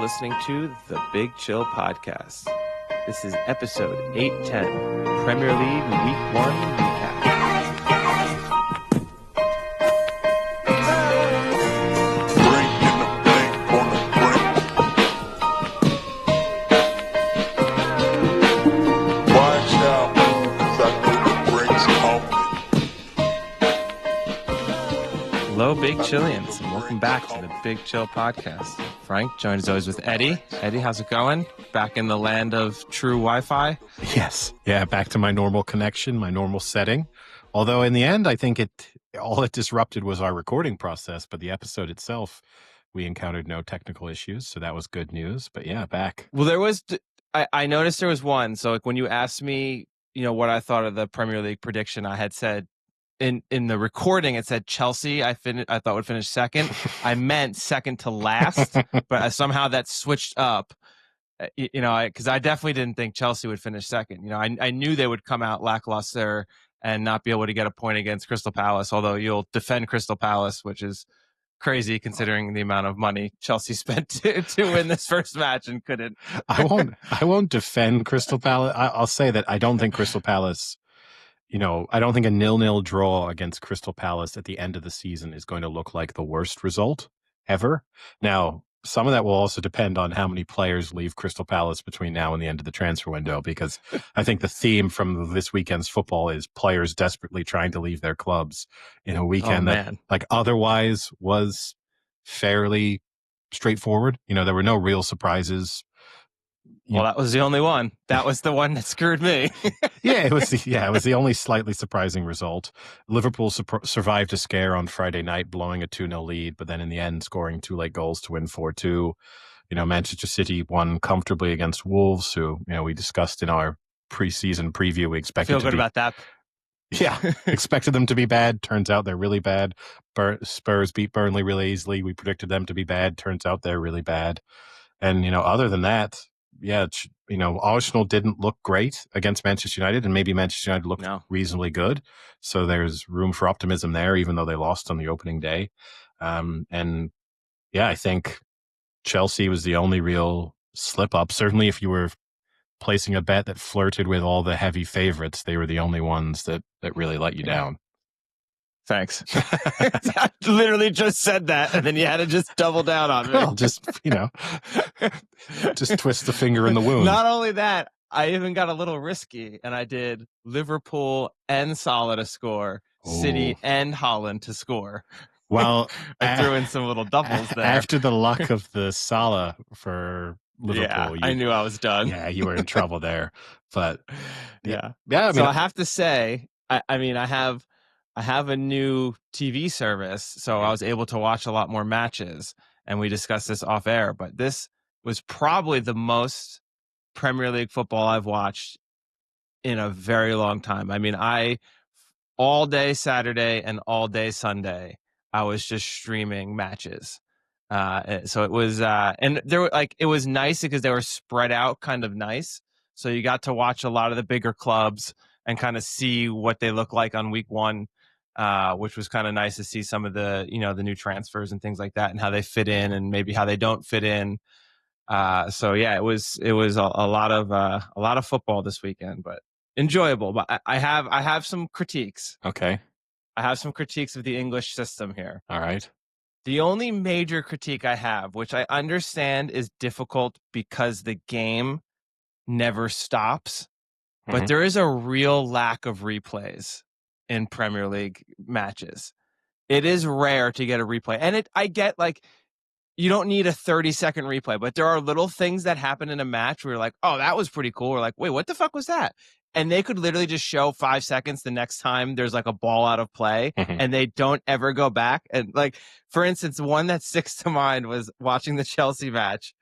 listening to the Big Chill Podcast. This is episode 810, Premier League Week 1 recap. Hello, Big Chillians, and welcome back to the Big Chill Podcast. Frank, joined as always with Eddie. Eddie, how's it going? Back in the land of true Wi-Fi? Yes. Yeah, back to my normal connection, my normal setting. Although in the end, I think all it disrupted was our recording process, but the episode itself, we encountered no technical issues, so that was good news. But yeah, back. Well, I noticed there was one. So like when you asked me, what I thought of the Premier League prediction, I had said, in the recording, it said Chelsea. I thought would finish second. I meant second to last, but somehow that switched up. Because I definitely didn't think Chelsea would finish second. I knew they would come out lackluster and not be able to get a point against Crystal Palace. Although you'll defend Crystal Palace, which is crazy considering the amount of money Chelsea spent to win this first match and couldn't. I won't defend Crystal Palace. I'll say that I don't think Crystal Palace. I don't think a 0-0 draw against Crystal Palace at the end of the season is going to look like the worst result ever. Now, some of that will also depend on how many players leave Crystal Palace between now and the end of the transfer window, because I think the theme from this weekend's football is players desperately trying to leave their clubs in a weekend that otherwise was fairly straightforward. There were no real surprises. Well, that was the only one. That was the one that screwed me. It was the only slightly surprising result. Liverpool survived a scare on Friday night, blowing a 2-0 lead, but then in the end scoring two late goals to win 4-2. Manchester City won comfortably against Wolves, who, we discussed in our preseason preview. We expected Feel good about that. Yeah, expected them to be bad. Turns out they're really bad. Spurs beat Burnley really easily. We predicted them to be bad. Turns out they're really bad. And, other than that, Arsenal didn't look great against Manchester United, and maybe Manchester United looked reasonably good. So there's room for optimism there, even though they lost on the opening day. I think Chelsea was the only real slip up. Certainly if you were placing a bet that flirted with all the heavy favorites, they were the only ones that really let you down. Thanks. I literally just said that, and then you had to just double down on me. Well, just twist the finger in the wound. Not only that, I even got a little risky, and I did Liverpool and Salah to score, City and Holland to score. Well, I threw in some little doubles there. After the luck of the Salah for Liverpool, I knew I was done. Yeah, you were in trouble there. But yeah. So I have to say, I have a new TV service, so I was able to watch a lot more matches, and we discussed this off air, but this was probably the most Premier League football I've watched in a very long time. All day Saturday and all day Sunday, I was just streaming matches. So it was, and there were it was nice because they were spread out kind of nice. So you got to watch a lot of the bigger clubs and kind of see what they look like on week one. Which was kind of nice to see some of the, the new transfers and things like that and how they fit in and maybe how they don't fit in. It was a lot of football this weekend, but enjoyable. But I have some critiques. Okay. I have some critiques of the English system here. All right. The only major critique I have, which I understand is difficult because the game never stops, but there is a real lack of replays in Premier League matches. It is rare to get a replay. And I get you don't need a 30-second replay, but there are little things that happen in a match where you're like, oh, that was pretty cool. Or like, wait, what the fuck was that? And they could literally just show 5 seconds the next time there's a ball out of play and they don't ever go back. And for instance, one that sticks to mind was watching the Chelsea match.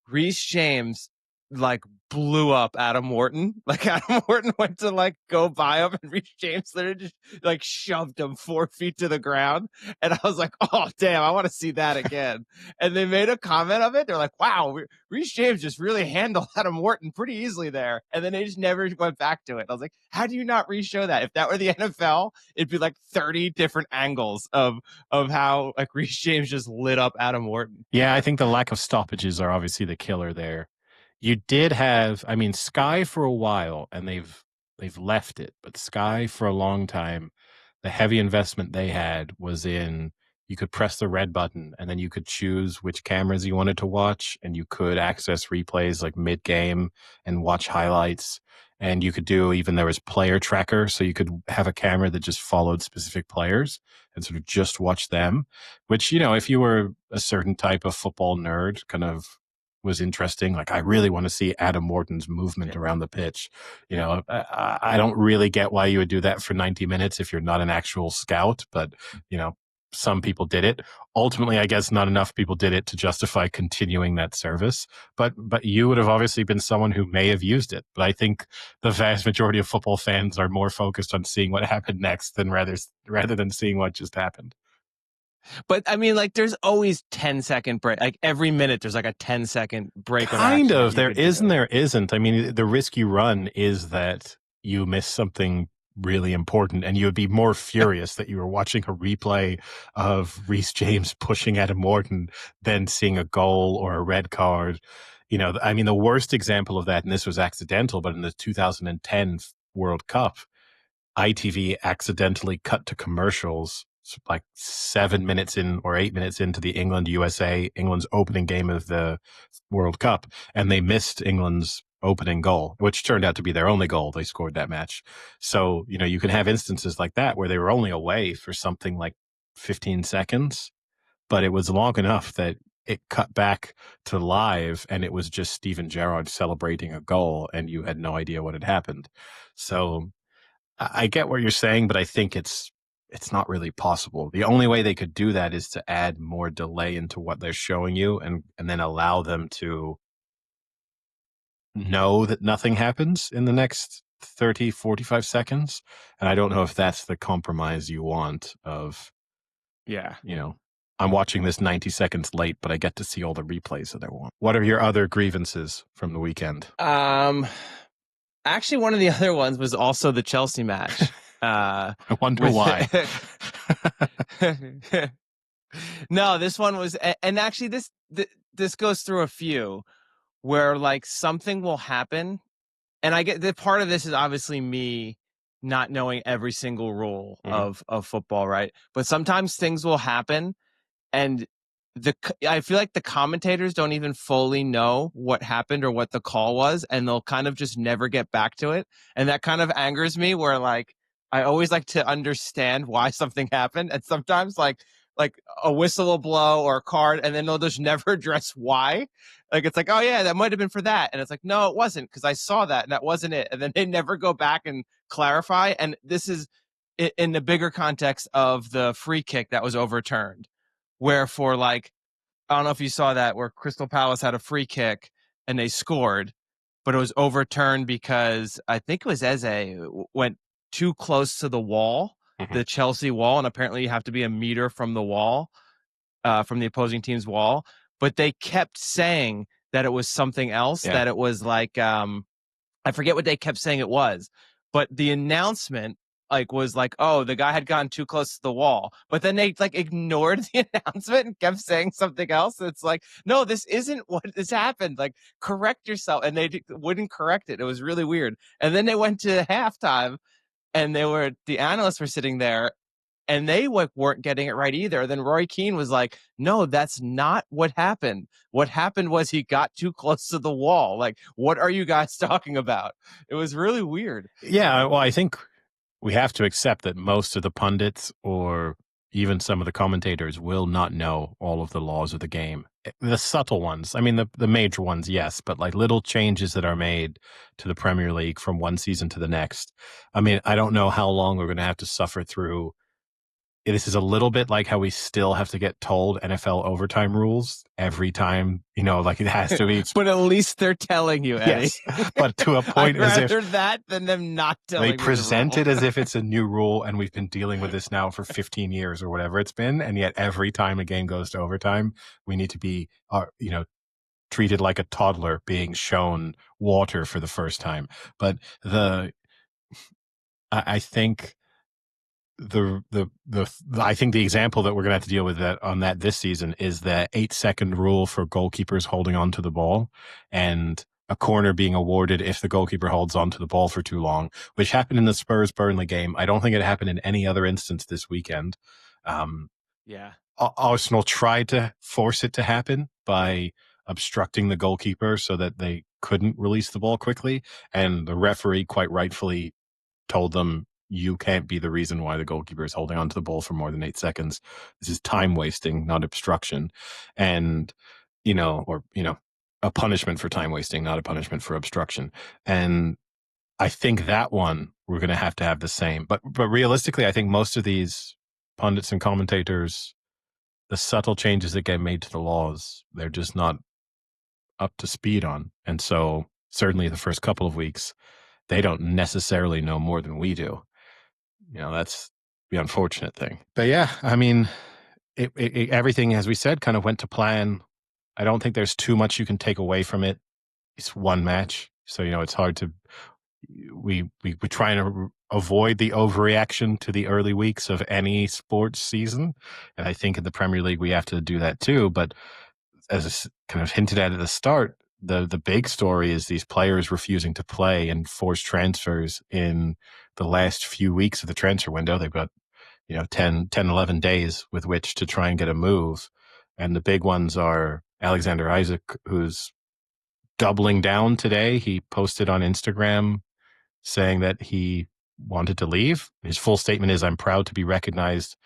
Reece James like blew up Adam Wharton. Like Adam Wharton went to like go by him, and Reece James literally just like shoved him 4 feet to the ground. And I was like, oh damn, I want to see that again. And they made a comment of it. They're like, wow, Reece James just really handled Adam Wharton pretty easily there. And then they just never went back to it. I was like, how do you not re-show that? If that were the NFL, it'd be like 30 different angles of how like Reece James just lit up Adam Wharton. Yeah, I think the lack of stoppages are obviously the killer there. You did have, I mean, Sky for a while, and they've left it, but Sky for a long time, the heavy investment they had was in you could press the red button and then you could choose which cameras you wanted to watch, and you could access replays like mid game and watch highlights. And you could do even there was player tracker, so you could have a camera that just followed specific players and sort of just watch them, which, you know, if you were a certain type of football nerd, kind of was interesting. Like, I really want to see Adam Wharton's movement around the pitch. You know, I don't really get why you would do that for 90 minutes if you're not an actual scout, but, you know, some people did it. Ultimately, I guess not enough people did it to justify continuing that service. But you would have obviously been someone who may have used it. But I think the vast majority of football fans are more focused on seeing what happened next than rather than seeing what just happened. But I mean, like, there's always 10-second break. Like every minute, there's like a 10-second break. Kind of. There is and there isn't. I mean, the risk you run is that you miss something really important, and you would be more furious that you were watching a replay of Reece James pushing Adam Wharton than seeing a goal or a red card. You know, I mean, the worst example of that, and this was accidental, but in the 2010 World Cup, ITV accidentally cut to commercials like 7 minutes in or 8 minutes into the England's opening game of the World Cup, and they missed England's opening goal, which turned out to be their only goal they scored that match. So, you know, you can have instances like that where they were only away for something like 15 seconds, but it was long enough that it cut back to live, and it was just Steven Gerrard celebrating a goal, and you had no idea what had happened. So I get what you're saying, but I think it's not really possible. The only way they could do that is to add more delay into what they're showing you, and then allow them to know that nothing happens in the next 30, 45 seconds. And I don't know if that's the compromise you want of, Yeah. you know, I'm watching this 90 seconds late, but I get to see all the replays that I want. What are your other grievances from the weekend? Actually, one of the other ones was also the Chelsea match. I wonder why. No, this one was, and actually this goes through a few where like something will happen, and I get that part of this is obviously me not knowing every single rule of football, right? But sometimes things will happen, and I feel like the commentators don't even fully know what happened or what the call was, and they'll kind of just never get back to it. And that kind of angers me, where like I always like to understand why something happened, and sometimes like a whistle will blow or a card, and then they'll just never address why. Like it's like, oh yeah, that might have been for that, and it's like, no, it wasn't, because I saw that and that wasn't it. And then they never go back and clarify. And this is in the bigger context of the free kick that was overturned, where for like, I don't know if you saw that, where Crystal Palace had a free kick and they scored, but it was overturned because I think it was Eze went too close to the wall, the Chelsea wall, and apparently you have to be a meter from the wall, from the opposing team's wall. But they kept saying that it was something else, that it was like, I forget what they kept saying it was, but the announcement like was like, oh, the guy had gotten too close to the wall, but then they like ignored the announcement and kept saying something else. It's like, no, this isn't what has happened. Like, correct yourself. And they wouldn't correct it. It was really weird. And then they went to halftime, and the analysts were sitting there, and they weren't getting it right either. Then Roy Keane was like, no, that's not what happened. What happened was he got too close to the wall. Like, what are you guys talking about? It was really weird. Yeah, well, I think we have to accept that most of the pundits or even some of the commentators will not know all of the laws of the game. The subtle ones, I mean, the major ones, yes, but like little changes that are made to the Premier League from one season to the next. I mean, I don't know how long we're going to have to suffer through, this is a little bit like how we still have to get told NFL overtime rules every time, like it has to be. But at least they're telling you, Eddie. Yes, but to a point, I'd as if rather that than them not telling they me present the it as if it's a new rule, and we've been dealing with this now for 15 years or whatever it's been, and yet every time a game goes to overtime, we need to be, treated like a toddler being shown water for the first time. But I think I think the example that we're going to have to deal with that this season is the 8-second rule for goalkeepers holding onto the ball, and a corner being awarded if the goalkeeper holds onto the ball for too long, which happened in the Spurs Burnley game. I don't think it happened in any other instance this weekend. Yeah. Arsenal tried to force it to happen by obstructing the goalkeeper so that they couldn't release the ball quickly, and the referee quite rightfully told them, you can't be the reason why the goalkeeper is holding onto the ball for more than 8 seconds. This is time wasting, not obstruction. And, a punishment for time wasting, not a punishment for obstruction. And I think that one we're going to have the same. But realistically, I think most of these pundits and commentators, the subtle changes that get made to the laws, they're just not up to speed on. And so certainly the first couple of weeks, they don't necessarily know more than we do. That's the unfortunate thing. But yeah, I mean, everything, as we said, kind of went to plan. I don't think there's too much you can take away from it. It's one match. So, it's hard to, we try and avoid the overreaction to the early weeks of any sports season. And I think in the Premier League, we have to do that too. But as kind of hinted at the start, the big story is these players refusing to play and forced transfers in the last few weeks of the transfer window. They've got, 10, 11 days with which to try and get a move. And the big ones are Alexander Isak, who's doubling down today. He posted on Instagram saying that he wanted to leave. His full statement is, "I'm proud to be recognized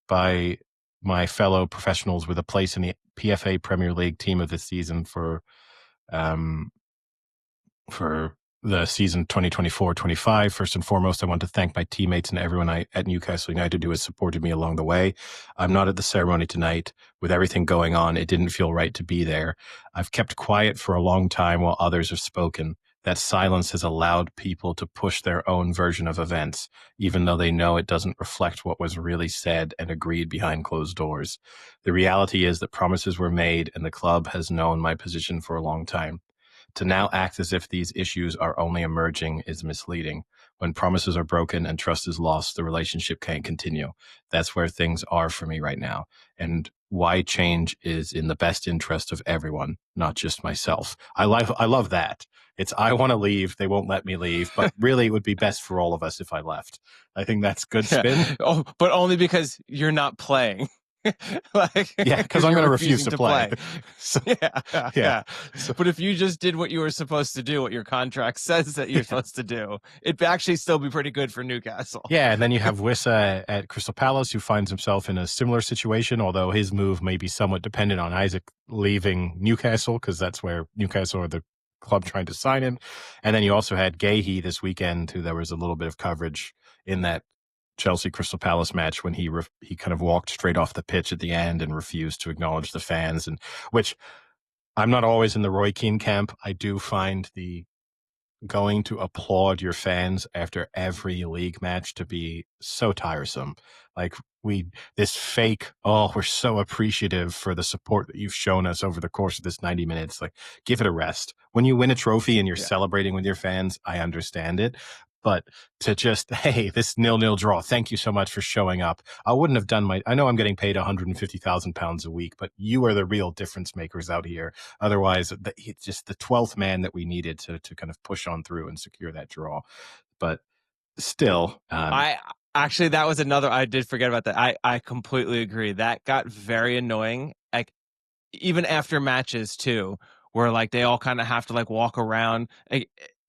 by my fellow professionals with a place in the PFA Premier League team of the season for the season 2024-25. First and foremost, I want to thank my teammates and everyone at Newcastle United who has supported me along the way. I'm not at the ceremony tonight. With everything going on, it didn't feel right to be there. I've kept quiet for a long time while others have spoken. That silence has allowed people to push their own version of events, even though they know it doesn't reflect what was really said and agreed behind closed doors. The reality is that promises were made, and the club has known my position for a long time. To now act as if these issues are only emerging is misleading. When promises are broken and trust is lost, the relationship can't continue. That's where things are for me right now. And why change is in the best interest of everyone, not just myself." I love that. It's, I want to leave. They won't let me leave, but really it would be best for all of us if I left. I think that's good spin. Yeah. Oh, but only because you're not playing. Yeah, because I'm going to refuse to play. So, yeah. So, but if you just did what you were supposed to do, what your contract says that you're supposed to do, it'd actually still be pretty good for Newcastle. Yeah, and then you have Wissa at Crystal Palace, who finds himself in a similar situation, although his move may be somewhat dependent on Isak leaving Newcastle, because that's where Newcastle are the club trying to sign him. And then you also had Gahey this weekend, who there was a little bit of coverage in that Chelsea Crystal Palace match when he kind of walked straight off the pitch at the end and refused to acknowledge the fans, and which I'm not always in the Roy Keane camp. I do find the going to applaud your fans after every league match to be so tiresome. Like this fake, "Oh, we're so appreciative for the support that you've shown us over the course of this 90 minutes. Like, give it a rest. When you win a trophy and you're celebrating with your fans, I understand it. But to just, hey, this 0-0 draw, thank you so much for showing up. I wouldn't have done I know I'm getting paid £150,000 a week, but you are the real difference makers out here. Otherwise, it's just the 12th man that we needed to kind of push on through and secure that draw. But still, Actually, that was another, I did forget about that. I completely agree. That got very annoying. Like, even after matches too, where like they all kind of have to like walk around. Like,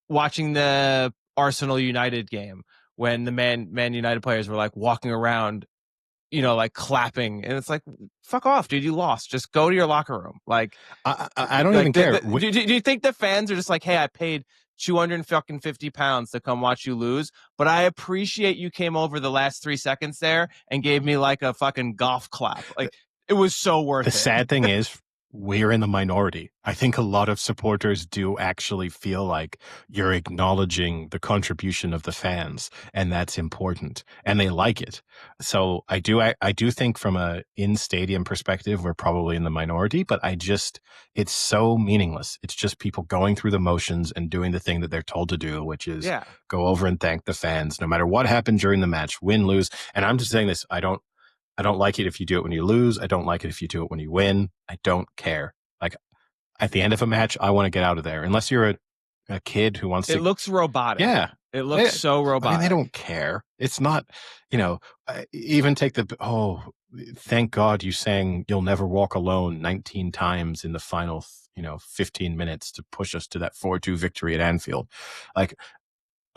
watching the Arsenal United game when the Man United players were like walking around, like clapping, and it's like, fuck off, dude, you lost. Just go to your locker room. Like, I don't even care. Do you think the fans are just like, hey, I paid 250 pounds to come watch you lose, but I appreciate you came over the last 3 seconds there and gave me like a fucking golf clap. Like, it was so worth it. The sad thing is, we're in the minority. I think a lot of supporters do actually feel like you're acknowledging the contribution of the fans, and that's important, and they like it. So I do think from a in-stadium perspective, we're probably in the minority, but it's so meaningless. It's just people going through the motions and doing the thing that they're told to do, which is go over and thank the fans, no matter what happened during the match, win, lose. And I'm just saying this, I don't like it if you do it when you lose. I don't like it if you do it when you win. I don't care. Like, at the end of a match, I want to get out of there. Unless you're a kid who wants to. It looks robotic. Yeah. It looks so robotic. I mean, they don't care. It's not, even take thank God you sang You'll Never Walk Alone 19 times in the final, 15 minutes to push us to that 4-2 victory at Anfield. Like,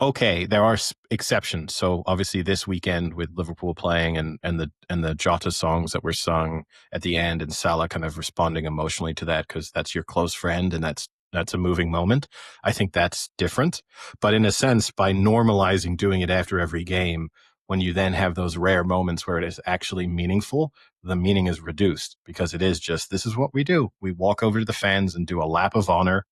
okay, there are exceptions. So obviously this weekend with Liverpool playing and the Jota songs that were sung at the end and Salah kind of responding emotionally to that because that's your close friend and that's a moving moment. I think that's different. But in a sense, by normalizing doing it after every game, when you then have those rare moments where it is actually meaningful, the meaning is reduced because it is just, this is what we do. We walk over to the fans and do a lap of honor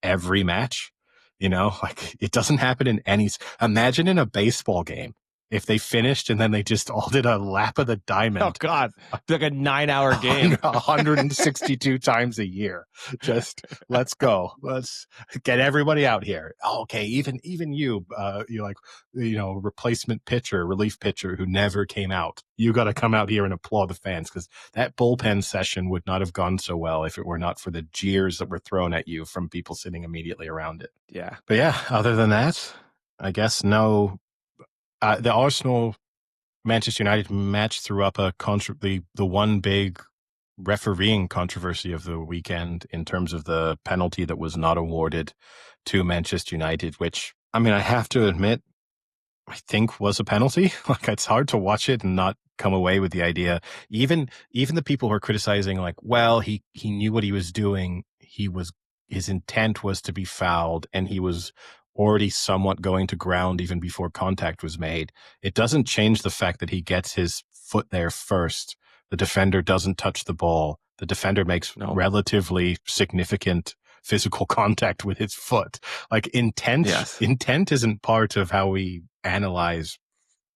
every match. Like, it doesn't happen in imagine in a baseball game if they finished and then they just all did a lap of the diamond. Oh God, like a 9-hour game, 162 times a year. Just let's go. Let's get everybody out here. Oh, okay, even you, replacement pitcher, relief pitcher who never came out. You got to come out here and applaud the fans because that bullpen session would not have gone so well if it were not for the jeers that were thrown at you from people sitting immediately around it. Yeah, but yeah, other than that, I guess no. The Arsenal Manchester United match threw up the one big refereeing controversy of the weekend in terms of the penalty that was not awarded to Manchester United, which, I mean, I have to admit, I think was a penalty. Like, it's hard to watch it and not come away with the idea. Even the people who are criticizing, like, well, he knew what he was doing. His intent was to be fouled, and he was already somewhat going to ground even before contact was made. It doesn't change the fact that he gets his foot there first. The defender doesn't touch the ball. The defender makes relatively significant physical contact with his foot. Like, intent isn't part of how we analyze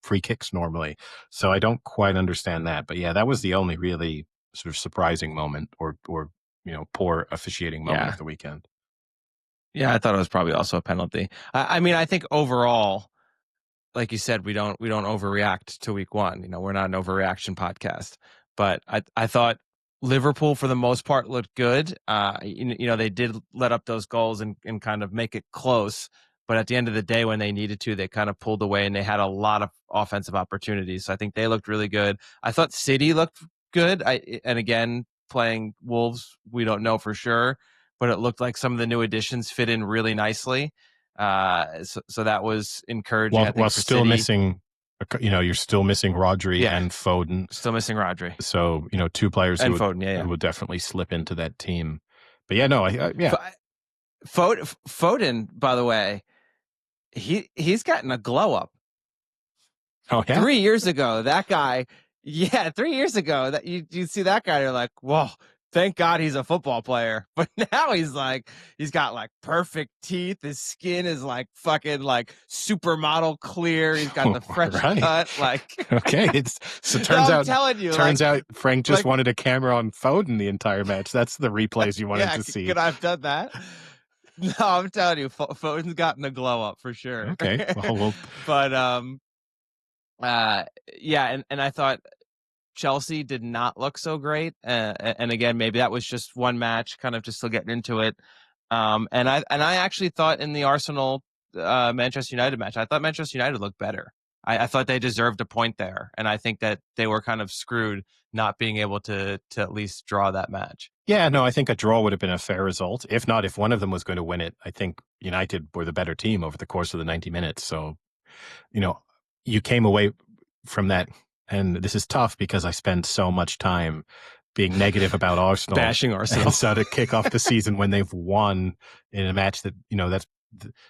free kicks normally. So I don't quite understand that. But yeah, that was the only really sort of surprising moment or poor officiating moment of the weekend. Yeah, I thought it was probably also a penalty. I mean, I think overall, like you said, we don't overreact to week one. We're not an overreaction podcast. But I thought Liverpool, for the most part, looked good. They did let up those goals and kind of make it close. But at the end of the day, when they needed to, they kind of pulled away and they had a lot of offensive opportunities. So I think they looked really good. I thought City looked good. And again, playing Wolves, we don't know for sure. But it looked like some of the new additions fit in really nicely. So that was encouraging. While still City. Missing, you're still missing Rodri and Foden. Still missing Rodri. So, two players and who would definitely slip into that team. But yeah, Foden, by the way, he's gotten a glow up. Oh, yeah? 3 years ago, that guy, 3 years ago, that you see that guy, you're like, whoa. Thank God he's a football player. But now he's got like perfect teeth. His skin is like fucking like supermodel clear. He's got the fresh cut. Like, okay. Turns out Frank just wanted a camera on Foden the entire match. That's the replays you wanted to see. Could I have done that? No, I'm telling you, Foden's gotten a glow up for sure. Okay. Well, but, and I thought Chelsea did not look so great, and again, maybe that was just one match, kind of just still getting into it. And I actually thought in the Arsenal Manchester United match, I thought Manchester United looked better. I thought they deserved a point there, and I think that they were kind of screwed not being able to at least draw that match. Yeah, no, I think a draw would have been a fair result. If not, if one of them was going to win it, I think United were the better team over the course of the 90 minutes. So, you came away from that. And this is tough because I spend so much time being negative about Arsenal. Bashing Arsenal. And so to kick off the season when they've won in a match that, that's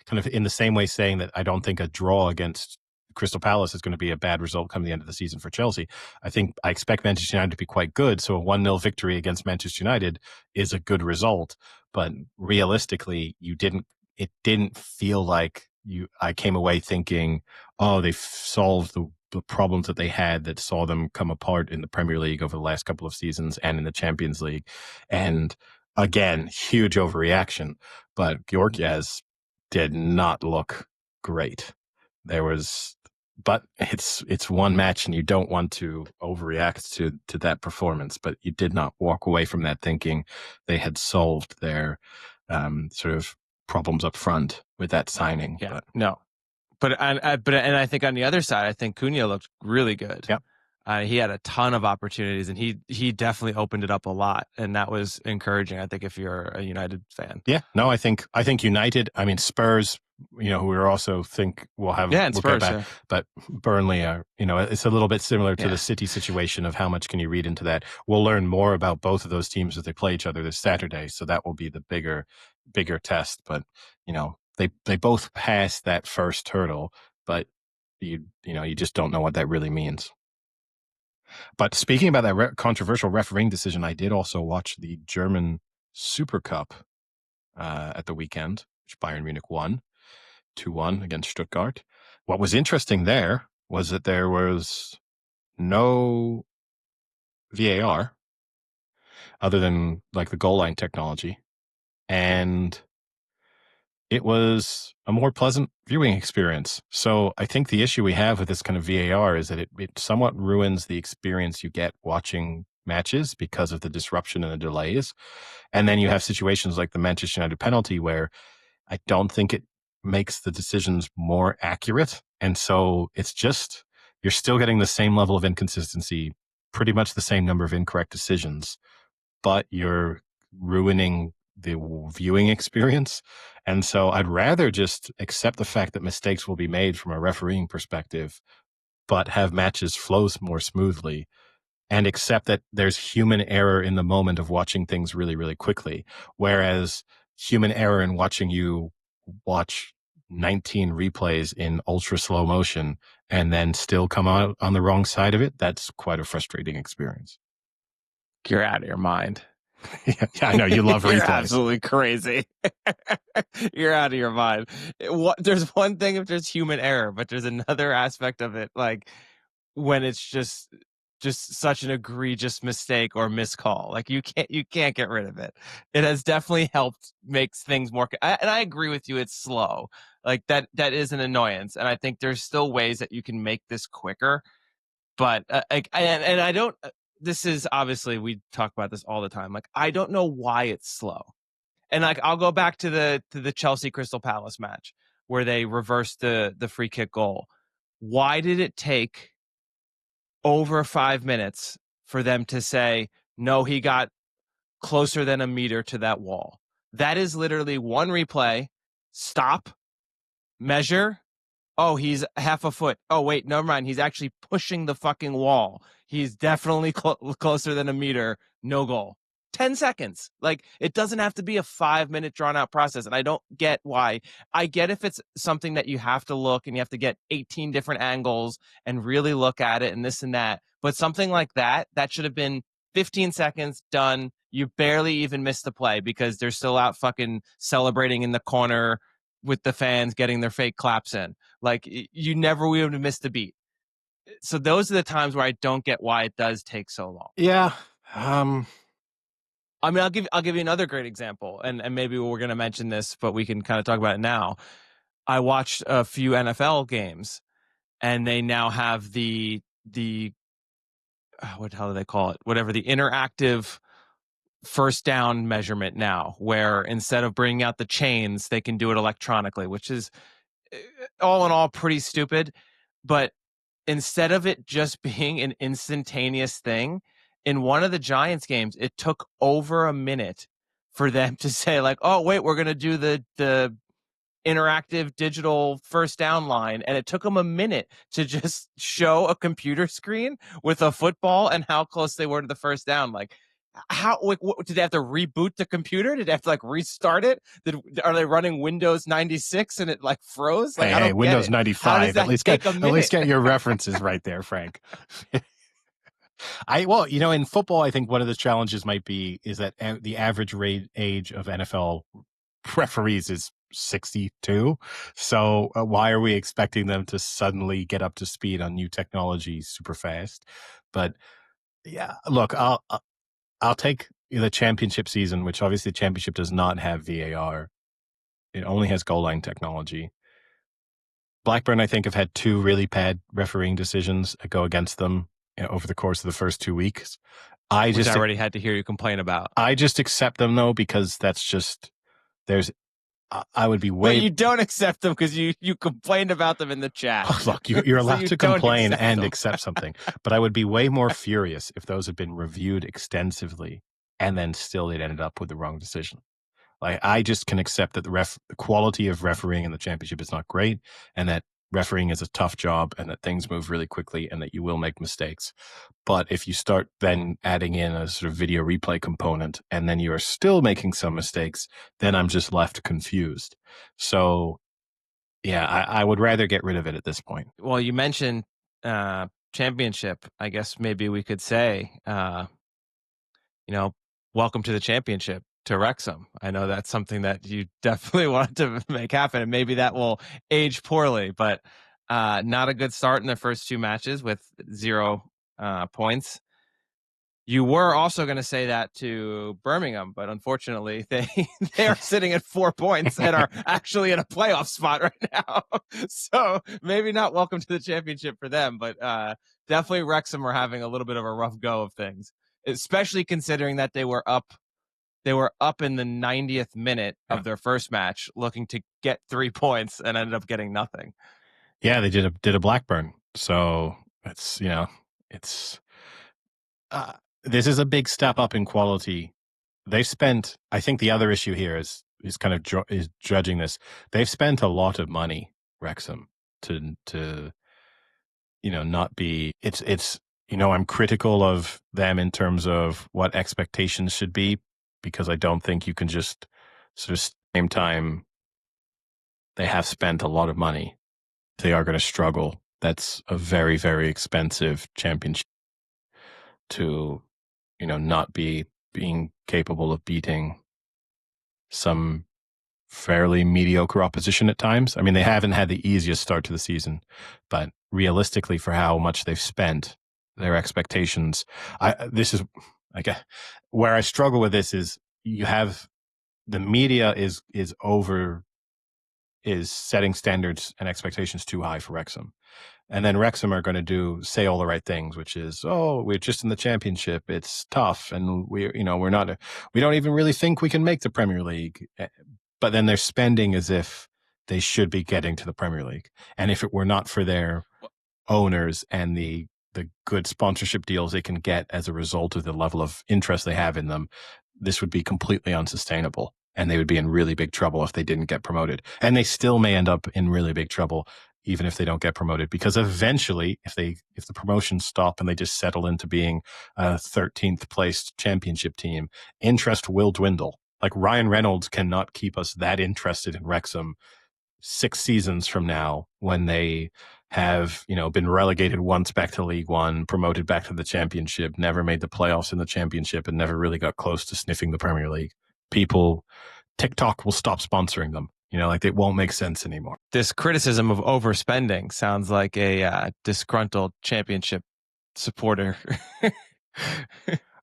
kind of in the same way saying that I don't think a draw against Crystal Palace is going to be a bad result come the end of the season for Chelsea. I expect Manchester United to be quite good. So a 1-0 victory against Manchester United is a good result. But realistically, it didn't feel like I came away thinking, oh, they've solved the problems that they had that saw them come apart in the Premier League over the last couple of seasons and in the Champions League. And again, huge overreaction. But Gyökeres did not look great. But it's one match, and you don't want to overreact to that performance. But you did not walk away from that thinking they had solved their sort of problems up front with that signing. Yeah, no. But I think on the other side, I think Cunha looked really good. Yeah. He had a ton of opportunities, and he definitely opened it up a lot, and that was encouraging. I think if you're a United fan, yeah, no, I think United. I mean Spurs, who we also think will have and Spurs, get back, yeah. but Burnley are, it's a little bit similar to the City situation of how much can you read into that. We'll learn more about both of those teams as they play each other this Saturday, so that will be the bigger test. But they both passed that first hurdle, but you just don't know what that really means. But speaking about that controversial refereeing decision, I did also watch the German Super Cup at the weekend, which Bayern Munich won 2-1 against Stuttgart. What was interesting there was that there was no VAR other than like the goal line technology, and it was a more pleasant viewing experience. So I think the issue we have with this kind of VAR is that it somewhat ruins the experience you get watching matches because of the disruption and the delays. And then you have situations like the Manchester United penalty where I don't think it makes the decisions more accurate. And so it's just, you're still getting the same level of inconsistency, pretty much the same number of incorrect decisions, but you're ruining the viewing experience. And so I'd rather just accept the fact that mistakes will be made from a refereeing perspective, but have matches flow more smoothly, and accept that there's human error in the moment of watching things really, really quickly. Whereas human error in watching you watch 19 replays in ultra slow motion and then still come out on the wrong side of it, that's quite a frustrating experience. You're out of your mind. Yeah, I know you love replays. You're absolutely crazy. You're out of your mind. There's one thing if there's human error, but there's another aspect of it, like when it's just such an egregious mistake or miscall. Like you can't get rid of it. It has definitely helped makes things more. And I agree with you. It's slow. Like that is an annoyance, and I think there's still ways that you can make this quicker. But I don't. This is obviously, we talk about this all the time. Like, I don't know why it's slow. And like, I'll go back to the Chelsea Crystal Palace match where they reversed the free kick goal. Why did it take over 5 minutes for them to say, no, he got closer than a meter to that wall? That is literally one replay. Stop, measure. Oh, he's half a foot. Oh, wait, never mind. He's actually pushing the fucking wall. He's definitely closer than a meter. No goal. 10 seconds. Like, it doesn't have to be a 5-minute drawn out process. And I don't get why. I get if it's something that you have to look and you have to get 18 different angles and really look at it and this and that. But something like that should have been 15 seconds, done. You barely even missed the play because they're still out fucking celebrating in the corner with the fans getting their fake claps in. Like, you never would have missed a beat. So those are the times where I don't get why it does take so long. Yeah. I mean, I'll give you another great example, and maybe we're going to mention this, but we can kind of talk about it now. I watched a few NFL games, and they now have the what the hell do they call it? Whatever, the interactive first down measurement now, where instead of bringing out the chains, they can do it electronically, which is all in all pretty stupid. But instead of it just being an instantaneous thing, in one of the Giants games, it took over a minute for them to say, like, oh, wait, we're going to do the interactive digital first down line. And it took them a minute to just show a computer screen with a football and how close they were to the first down. Like, How did they have to reboot the computer? Did they have to like restart it? Are they running Windows 96 and it like froze? Like, I Hey, don't get Windows it. How does 95. that take a At least minute? get your references right there, Frank. Well, in football, I think one of the challenges might be is that the average age of NFL referees is 62. So why are we expecting them to suddenly get up to speed on new technology super fast? But yeah, look, I'll take the championship season, which obviously the championship does not have VAR. It only has goal line technology. Blackburn, I think, have had two really bad refereeing decisions go against them over the course of the first 2 weeks. Which I already had to hear you complain about. I just accept them though, because that's just I would be But you don't accept them because you complained about them in the chat. Look, you're allowed so you to complain and accept something, but I would be way more furious if those had been reviewed extensively and then still it ended up with the wrong decision. Like, I just can accept that the quality of refereeing in the championship is not great, and that refereeing is a tough job, and that things move really quickly, and that you will make mistakes. But if you start then adding in a sort of video replay component, and then you are still making some mistakes, then I'm just left confused. So, yeah, I would rather get rid of it at this point. Well, you mentioned championship. I guess maybe we could say, welcome to the championship to Wrexham. I know that's something that you definitely want to make happen, and maybe that will age poorly, but not a good start in the first two matches with 0 points. You were also going to say that to Birmingham, but unfortunately they are sitting at 4 points and are actually in a playoff spot right now. So maybe not welcome to the championship for them, but definitely Wrexham are having a little bit of a rough go of things, especially considering that they were up in the 90th minute of their first match looking to get 3 points and ended up getting nothing. Yeah, they did a Blackburn. So it's, this is a big step up in quality. They spent, I think the other issue here is kind of is judging this. They've spent a lot of money, Wrexham, to not be, I'm critical of them in terms of what expectations should be, because I don't think you can just sort of same time they have spent a lot of money. They are going to struggle. That's a very, very expensive championship to, not being capable of beating some fairly mediocre opposition at times. I mean, they haven't had the easiest start to the season, but realistically, for how much they've spent, their expectations, this is like where I struggle with this is you have the media is setting standards and expectations too high for Wrexham. And then Wrexham are going to say all the right things, which is, we're just in the championship. It's tough. And we don't even really think we can make the Premier League. But then they're spending as if they should be getting to the Premier League. And if it were not for their owners and the good sponsorship deals they can get as a result of the level of interest they have in them, this would be completely unsustainable. And they would be in really big trouble if they didn't get promoted. And they still may end up in really big trouble even if they don't get promoted, because eventually if the promotions stop and they just settle into being a 13th placed championship team, interest will dwindle. Like, Ryan Reynolds cannot keep us that interested in Wrexham 6 seasons from now, when they have, been relegated once back to League One, promoted back to the championship, never made the playoffs in the championship, and never really got close to sniffing the Premier League. TikTok will stop sponsoring them. It won't make sense anymore. This criticism of overspending sounds like a disgruntled championship supporter.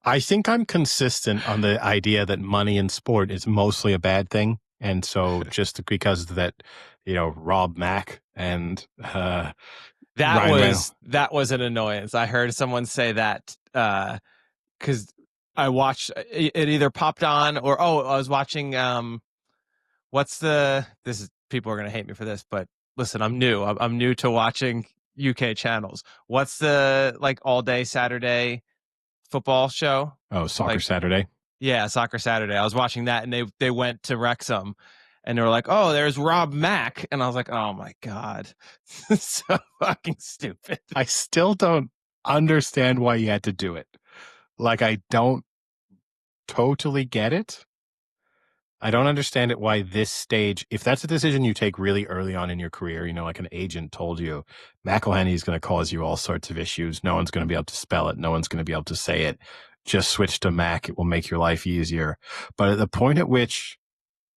I think I'm consistent on the idea that money in sport is mostly a bad thing. And so just because that, Rob Mack and that was an annoyance. I heard someone say that because I watched it either popped on or I was watching people are going to hate me for this, but listen, I'm new. I'm new to watching UK channels. What's the all day Saturday football show? Oh, Soccer Saturday. Yeah, Soccer Saturday. I was watching that, and they went to Wrexham, and they were like, "Oh, there's Rob Mack," and I was like, "Oh my god, so fucking stupid." I still don't understand why you had to do it. I don't totally get it. I don't understand it why this stage, if that's a decision you take really early on in your career, like an agent told you, McElhenney is going to cause you all sorts of issues. No one's going to be able to spell it. No one's going to be able to say it. Just switch to Mac. It will make your life easier. But at the point at which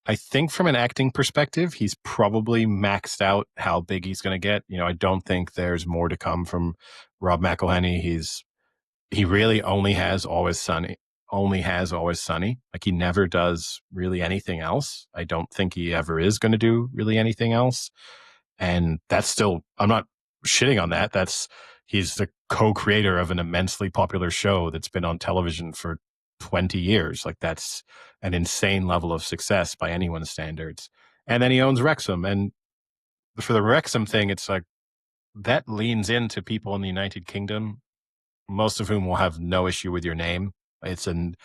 I think from an acting perspective, he's probably maxed out how big he's going to get. I don't think there's more to come from Rob McElhenney. He really only has Always Sunny. Like he never does really anything else. I don't think he ever is going to do really anything else. And that's still, I'm not shitting on that. He's the co-creator of an immensely popular show that's been on television for 20 years. Like that's an insane level of success by anyone's standards. And then he owns Wrexham. And for the Wrexham thing, it's like that leans into people in the United Kingdom, most of whom will have no issue with your name. It's a name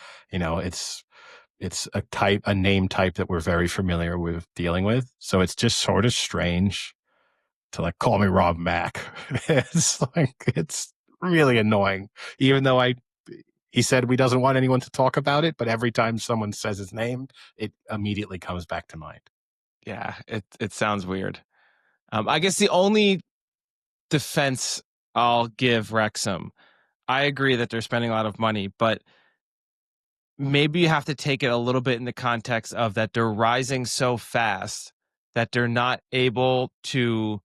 type that we're very familiar with dealing with. So it's just sort of strange to like call me Rob Mac. It's really annoying. Even though he said he doesn't want anyone to talk about it, but every time someone says his name, it immediately comes back to mind. Yeah, it sounds weird. I guess the only defense I'll give Wrexham, I agree that they're spending a lot of money, but maybe you have to take it a little bit in the context of that they're rising so fast that they're not able to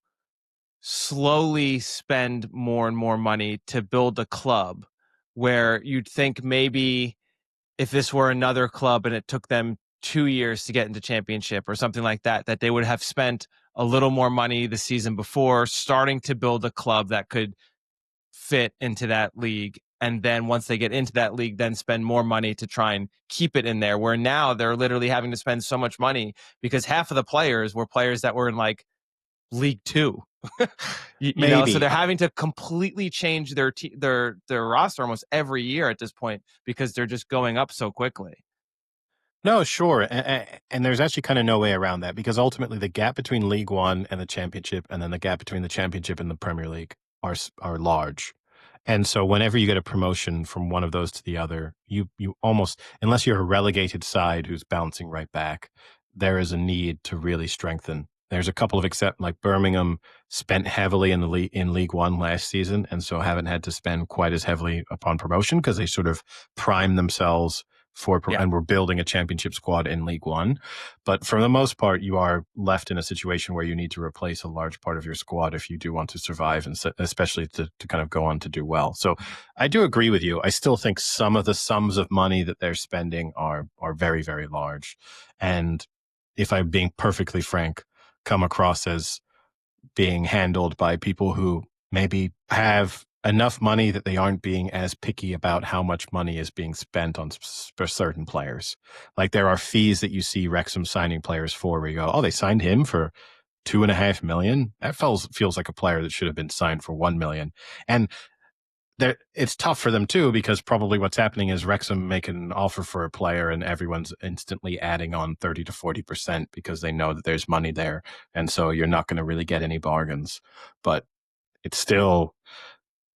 slowly spend more and more money to build a club, where you'd think maybe if this were another club and it took them 2 years to get into championship or something like that, that they would have spent a little more money the season before, starting to build a club that could fit into that league. And then once they get into that league, then spend more money to try and keep it in there, where now they're literally having to spend so much money because half of the players were players that were in like League Two. So they're having to completely change their roster almost every year at this point because they're just going up so quickly. No, sure. And there's actually kind of no way around that, because ultimately the gap between League One and the Championship, and then the gap between the Championship and the Premier League are large. And so whenever you get a promotion from one of those to the other, you almost, unless you're a relegated side who's bouncing right back, there is a need to really strengthen. There's a couple of like Birmingham spent heavily in League One last season, and so haven't had to spend quite as heavily upon promotion because they sort of prime themselves and we're building a championship squad in League One. But for the most part, you are left in a situation where you need to replace a large part of your squad if you do want to survive, and especially to kind of go on to do well. So I do agree with you. I still think some of the sums of money that they're spending are very, very large. And if I'm being perfectly frank, come across as being handled by people who maybe have enough money that they aren't being as picky about how much money is being spent on certain players. Like there are fees that you see Wrexham signing players for where you go, oh, they signed him for $2.5 million. That feels like a player that should have been signed for $1 million. And it's tough for them too, because probably what's happening is Wrexham make an offer for a player and everyone's instantly adding on 30 to 40% because they know that there's money there. And so you're not going to really get any bargains. But it's still,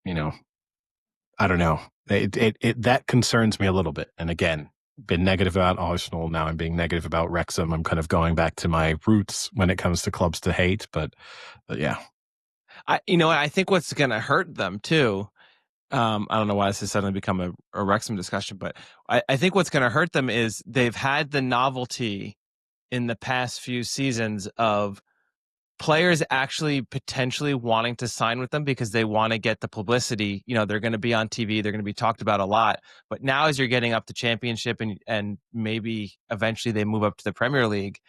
I don't know. That concerns me a little bit. And again, been negative about Arsenal. Now I'm being negative about Wrexham. I'm kind of going back to my roots when it comes to clubs to hate. But yeah. I think what's going to hurt them too. I don't know why this has suddenly become a Wrexham discussion, but I think what's going to hurt them is they've had the novelty in the past few seasons of players actually potentially wanting to sign with them because they want to get the publicity. They're going to be on TV. They're going to be talked about a lot. But now as you're getting up to Championship and maybe eventually they move up to the Premier League,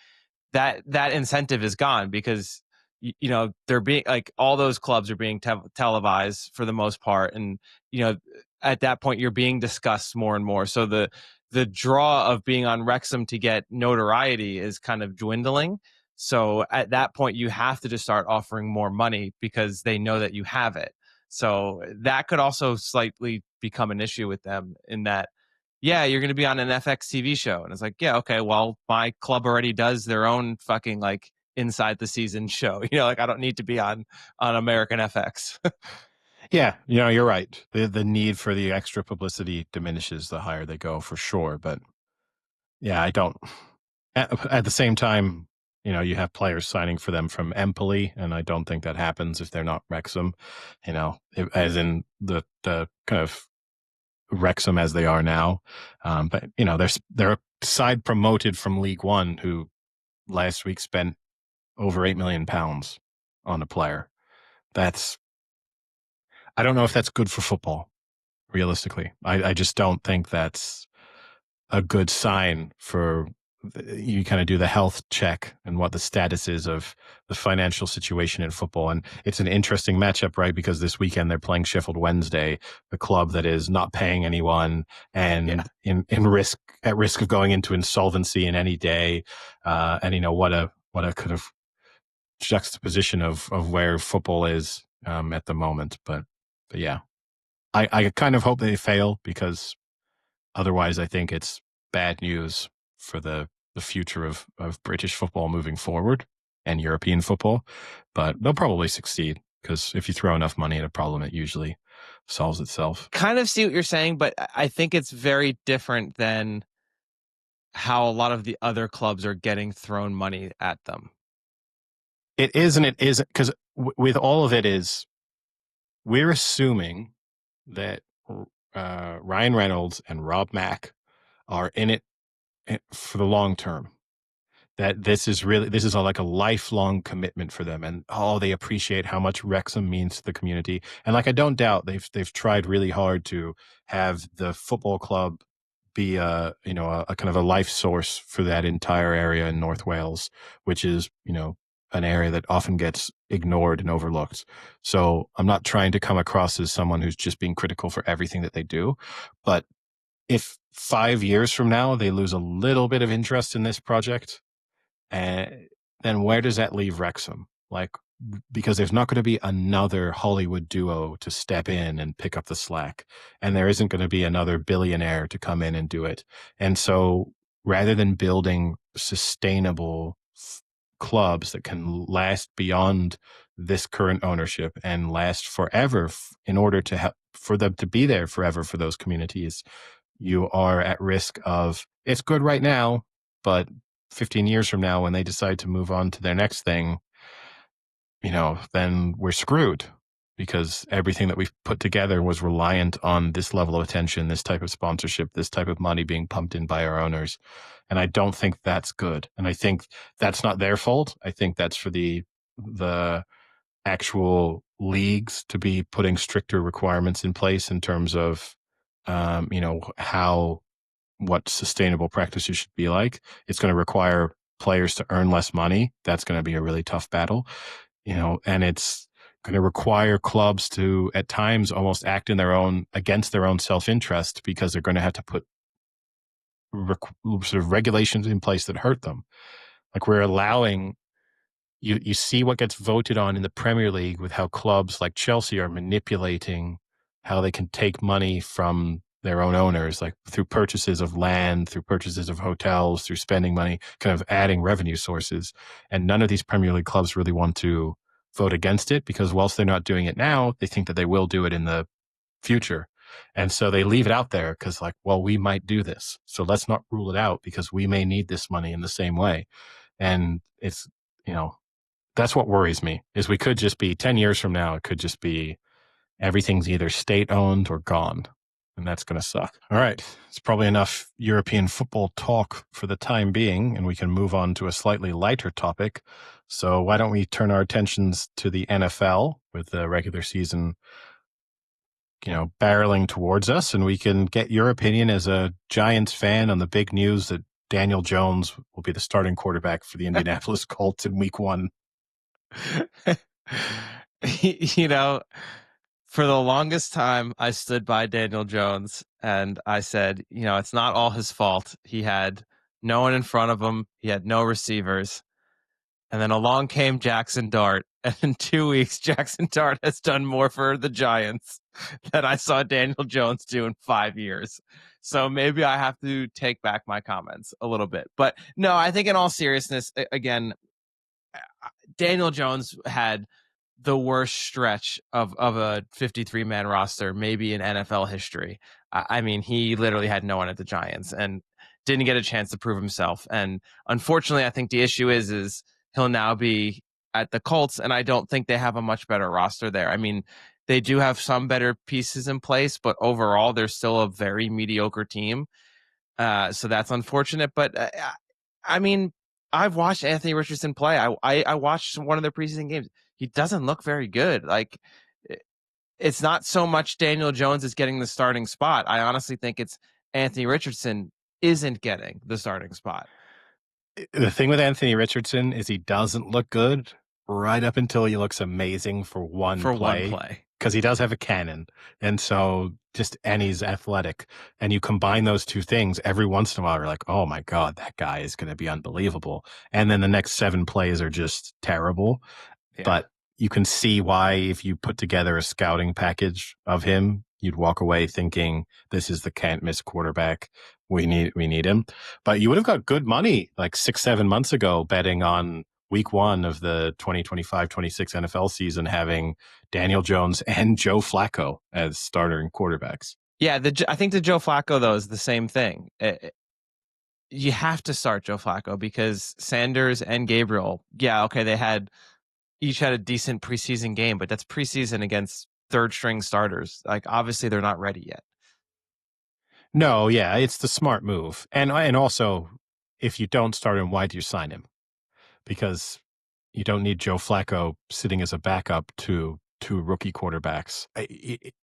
that incentive is gone because they're being like all those clubs are being televised for the most part, and at that point you're being discussed more and more. So the draw of being on Wrexham to get notoriety is kind of dwindling. So at that point you have to just start offering more money because they know that you have it. So that could also slightly become an issue with them in that, yeah, you're going to be on an FX TV show. And it's like, yeah, okay, well, my club already does their own fucking like inside the season show. Like I don't need to be on American FX. Yeah, you're right. The need for the extra publicity diminishes the higher they go, for sure. But yeah, I don't. At the same time, you have players signing for them from Empoli, and I don't think that happens if they're not Wrexham. As in the kind of Wrexham as they are now. But they're a side promoted from League One who last week spent over £8 million on a player. That's I don't know if that's good for football. Realistically, I just don't think that's a good sign for you kind of do the health check and what the status is of the financial situation in football. And it's an interesting matchup, right? Because this weekend they're playing Sheffield Wednesday, the club that is not paying anyone and at risk of going into insolvency in any day. And what a kind of juxtaposition of where football is at the moment. But yeah, I kind of hope they fail because otherwise, I think it's bad news for the future of British football moving forward and European football. But they'll probably succeed because if you throw enough money at a problem, it usually solves itself. Kind of see what you're saying, but I think it's very different than how a lot of the other clubs are getting thrown money at them. It is and it isn't, because with all of it is, we're assuming that Ryan Reynolds and Rob Mack are in it for the long term. That this is like a lifelong commitment for them, and they appreciate how much Wrexham means to the community. And like, I don't doubt they've tried really hard to have the football club be a kind of a life source for that entire area in North Wales, which is an area that often gets ignored and overlooked. So I'm not trying to come across as someone who's just being critical for everything that they do, but if 5 years from now they lose a little bit of interest in this project, then where does that leave Wrexham? Like, because there's not going to be another Hollywood duo to step in and pick up the slack, and there isn't going to be another billionaire to come in and do it. And so rather than building sustainable clubs that can last beyond this current ownership and last forever, in order to for them to be there forever for those communities, you are at risk of, it's good right now, but 15 years from now, when they decide to move on to their next thing, then we're screwed, because everything that we've put together was reliant on this level of attention, this type of sponsorship, this type of money being pumped in by our owners. And I don't think that's good. And I think that's not their fault. I think that's for the actual leagues to be putting stricter requirements in place in terms of, what sustainable practices should be like. It's going to require players to earn less money. That's going to be a really tough battle, and it's going to require clubs to at times almost act against their own self-interest, because they're going to have to put sort of regulations in place that hurt them. Like, we're allowing you see what gets voted on in the Premier League with how clubs like Chelsea are manipulating how they can take money from their own owners, like through purchases of land, through purchases of hotels, through spending money, kind of adding revenue sources. And none of these Premier League clubs really want to vote against it, because whilst they're not doing it now, they think that they will do it in the future. And so they leave it out there because, like, well, we might do this, so let's not rule it out because we may need this money in the same way. And it's, that's what worries me, is we could just be 10 years from now, it could just be everything's either state owned or gone. And that's going to suck. All right. It's probably enough European football talk for the time being, and we can move on to a slightly lighter topic. So why don't we turn our attentions to the NFL, with the regular season, barreling towards us, and we can get your opinion as a Giants fan on the big news that Daniel Jones will be the starting quarterback for the Indianapolis Colts in week 1. For the longest time, I stood by Daniel Jones and I said, it's not all his fault. He had no one in front of him. He had no receivers. And then along came Jackson Dart. And in 2 weeks, Jackson Dart has done more for the Giants than I saw Daniel Jones do in 5 years. So maybe I have to take back my comments a little bit. But no, I think in all seriousness, again, Daniel Jones had the worst stretch of a 53-man roster, maybe in NFL history. I mean, he literally had no one at the Giants and didn't get a chance to prove himself. And unfortunately, I think the issue is he'll now be at the Colts, and I don't think they have a much better roster there. I mean, they do have some better pieces in place, but overall, they're still a very mediocre team. So that's unfortunate. But I mean, I've watched Anthony Richardson play. I watched one of their preseason games. He doesn't look very good. Like, it's not so much Daniel Jones is getting the starting spot. I honestly think it's Anthony Richardson isn't getting the starting spot. The thing with Anthony Richardson is he doesn't look good right up until he looks amazing for one For one play, play. because he does have a cannon. And so and he's athletic. And you combine those two things every once in a while, you're like, oh my God, that guy is going to be unbelievable. And then the next 7 plays are just terrible. Yeah. But you can see why, if you put together a scouting package of him, you'd walk away thinking this is the can't miss quarterback. We need him. But you would have got good money like 6-7 months ago betting on week 1 of the 2025-26 NFL season having Daniel Jones and Joe Flacco as starting quarterbacks. Yeah, I think the Joe Flacco, though, is the same thing. You have to start Joe Flacco because Sanders and Gabriel, yeah, okay, they each had a decent preseason game, but that's preseason against third string starters. Like, obviously they're not ready yet. No, yeah, it's the smart move. And also, if you don't start him, why do you sign him? Because you don't need Joe Flacco sitting as a backup to two rookie quarterbacks.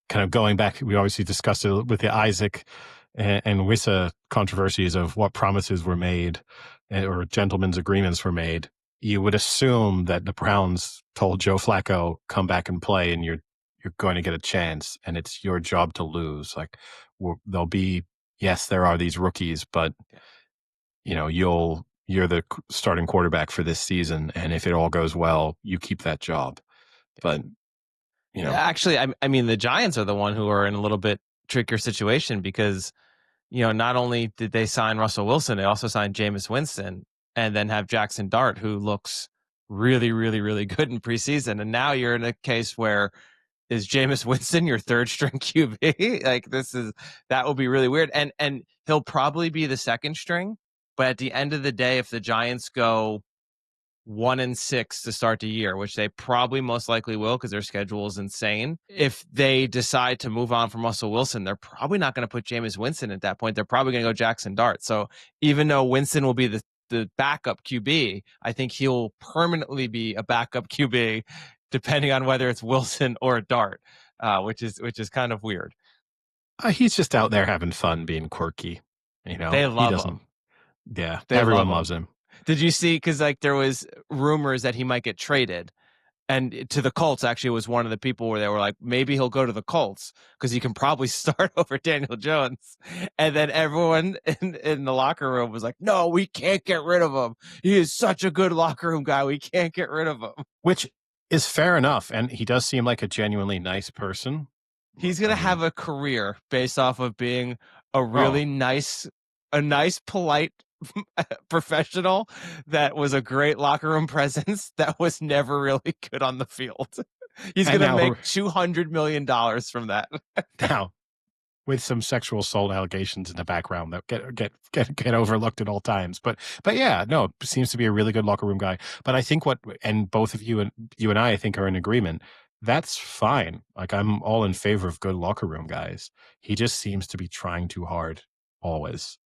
Kind of going back, we obviously discussed it with the Isak and Wissa controversies of what promises were made or gentlemen's agreements were made. You would assume that the Browns told Joe Flacco, come back and play, and you're going to get a chance, and it's your job to lose. Like, there'll be, yes, there are these rookies, but you know, you're the starting quarterback for this season, and if it all goes well, you keep that job. But you know, actually, I mean, the Giants are the one who are in a little bit trickier situation because, you know, not only did they sign Russell Wilson, they also signed Jameis Winston, and then have Jackson Dart, who looks really, really, really good in preseason. And now you're in a case where, is Jameis Winston your third string QB? Like, that will be really weird. And he'll probably be the second string, but at the end of the day, if the Giants go 1-6 to start the year, which they probably most likely will because their schedule is insane. If they decide to move on from Russell Wilson, they're probably not going to put Jameis Winston at that point. They're probably going to go Jackson Dart. So even though Winston will be the backup QB, I think he'll permanently be a backup QB, depending on whether it's Wilson or Dart, which is kind of weird. he's just out there having fun, being quirky. You know, They he love doesn't. him. Yeah, They everyone love loves him. Did you see? Because like there was rumors that he might get traded. And to the Colts, actually, was one of the people where they were like, maybe he'll go to the Colts because he can probably start over Daniel Jones. And then everyone in the locker room was like, no, we can't get rid of him. He is such a good locker room guy. We can't get rid of him. Which is fair enough. And he does seem like a genuinely nice person. He's going to have a career based off of being a really nice, polite professional that was a great locker room presence that was never really good on the field. He's going to make $200 million from that. Now, with some sexual assault allegations in the background that get overlooked at all times. But yeah, no, seems to be a really good locker room guy. But I think and both of you and I think are in agreement. That's fine. Like, I'm all in favor of good locker room guys. He just seems to be trying too hard always.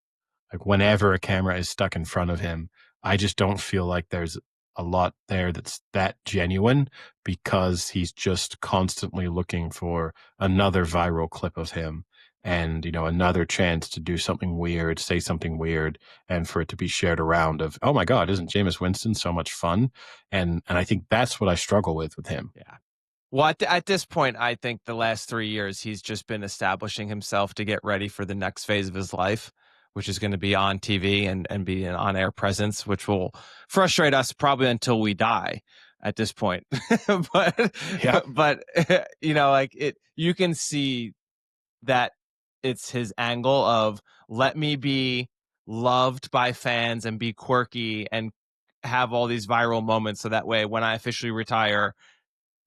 Like, whenever a camera is stuck in front of him, I just don't feel like there's a lot there that's that genuine, because he's just constantly looking for another viral clip of him and, you know, another chance to do something weird, say something weird, and for it to be shared around of, oh my God, isn't Jameis Winston so much fun? And I think that's what I struggle with him. Yeah. Well, at this point, I think the last 3 years, he's just been establishing himself to get ready for the next phase of his life, which is going to be on TV and be an on-air presence, which will frustrate us probably until we die at this point. but you know, like you can see that it's his angle of, let me be loved by fans and be quirky and have all these viral moments, so that way when I officially retire,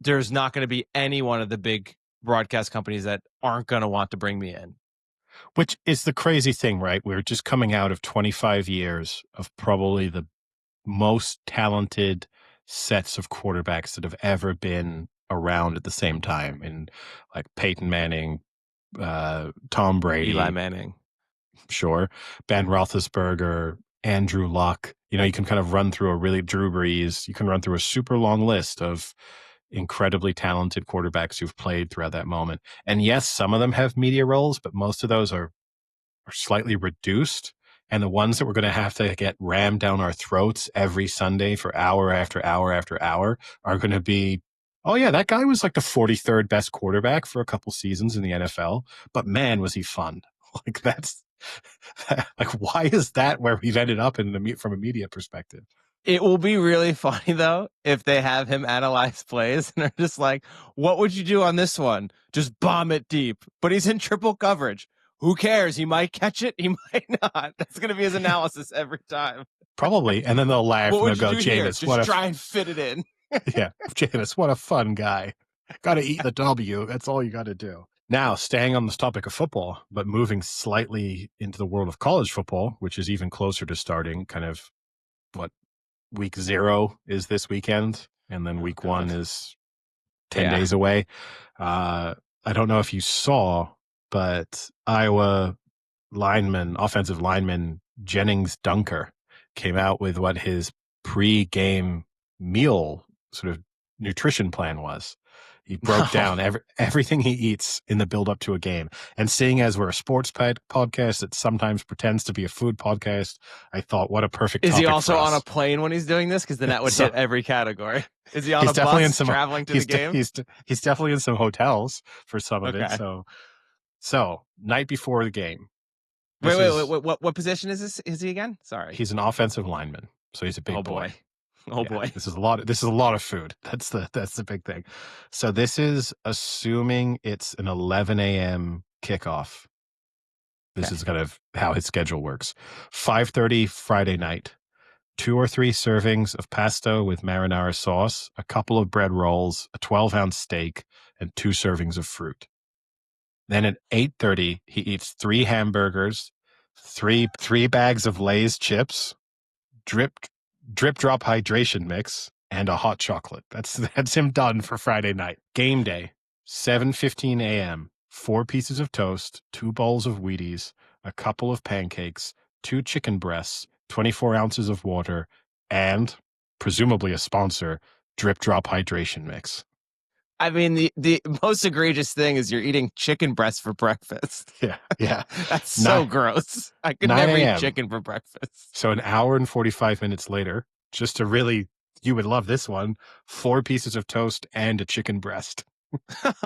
there's not going to be any one of the big broadcast companies that aren't going to want to bring me in. Which is the crazy thing, right? We're just coming out of 25 years of probably the most talented sets of quarterbacks that have ever been around at the same time. And like Peyton Manning, Tom Brady, Eli Manning. sure, Ben Roethlisberger, Andrew Luck. You know, you can kind of run through Drew Brees. You can run through a super long list of incredibly talented quarterbacks who've played throughout that moment. And yes, some of them have media roles, but most of those are slightly reduced. And the ones that we're going to have to get rammed down our throats every Sunday for hour after hour after hour are going to be, oh yeah, that guy was like the 43rd best quarterback for a couple seasons in the NFL, but man, was he fun. Like that's like, why is that where we've ended up from a media perspective? It will be really funny though if they have him analyze plays and they're just like, "What would you do on this one? Just bomb it deep." But he's in triple coverage. Who cares? He might catch it. He might not. That's going to be his analysis every time. Probably, and then they'll laugh What and would they'll you go, do here? "Jameis, Just try and fit it in." yeah, Jameis, what a fun guy. Got to eat the W. That's all you got to do. Now, staying on this topic of football, but moving slightly into the world of college football, which is even closer to starting, kind of what week 0 is this weekend, and then week 1 is 10 days away. I don't know if you saw, but Iowa offensive lineman Jennings Dunker came out with what his pre-game meal sort of nutrition plan was. He broke down everything he eats in the build up to a game. And seeing as we're a sports podcast that sometimes pretends to be a food podcast, I thought, what a perfect topic. Is he also for us. on a plane when he's doing this? Because then that would hit every category. Is he on a bus traveling to the game? He's definitely in some hotels for some of it. So night before the game. Wait. What position is this? Is he again? Sorry. He's an offensive lineman, so he's a big boy. Oh boy. This is a lot of food. That's the big thing. So this is assuming it's an 11 a.m. kickoff. This is kind of how his schedule works. 5:30 Friday night. 2 or 3 servings of pesto with marinara sauce, a couple of bread rolls, a 12-ounce steak, and 2 servings of fruit. Then at 8:30, he eats 3 hamburgers, three bags of Lay's chips, drip drop hydration mix, and a hot chocolate. That's him done for Friday night. Game day, 7:15 a.m. 4 pieces of toast, 2 bowls of Wheaties, a couple of pancakes, 2 chicken breasts, 24 ounces of water, and presumably a sponsor, drip drop hydration mix. I mean, the most egregious thing is you're eating chicken breast for breakfast. Yeah. That's so gross. I could never eat chicken for breakfast. So an hour and 45 minutes later, just to really, you would love this one, 4 pieces of toast and a chicken breast.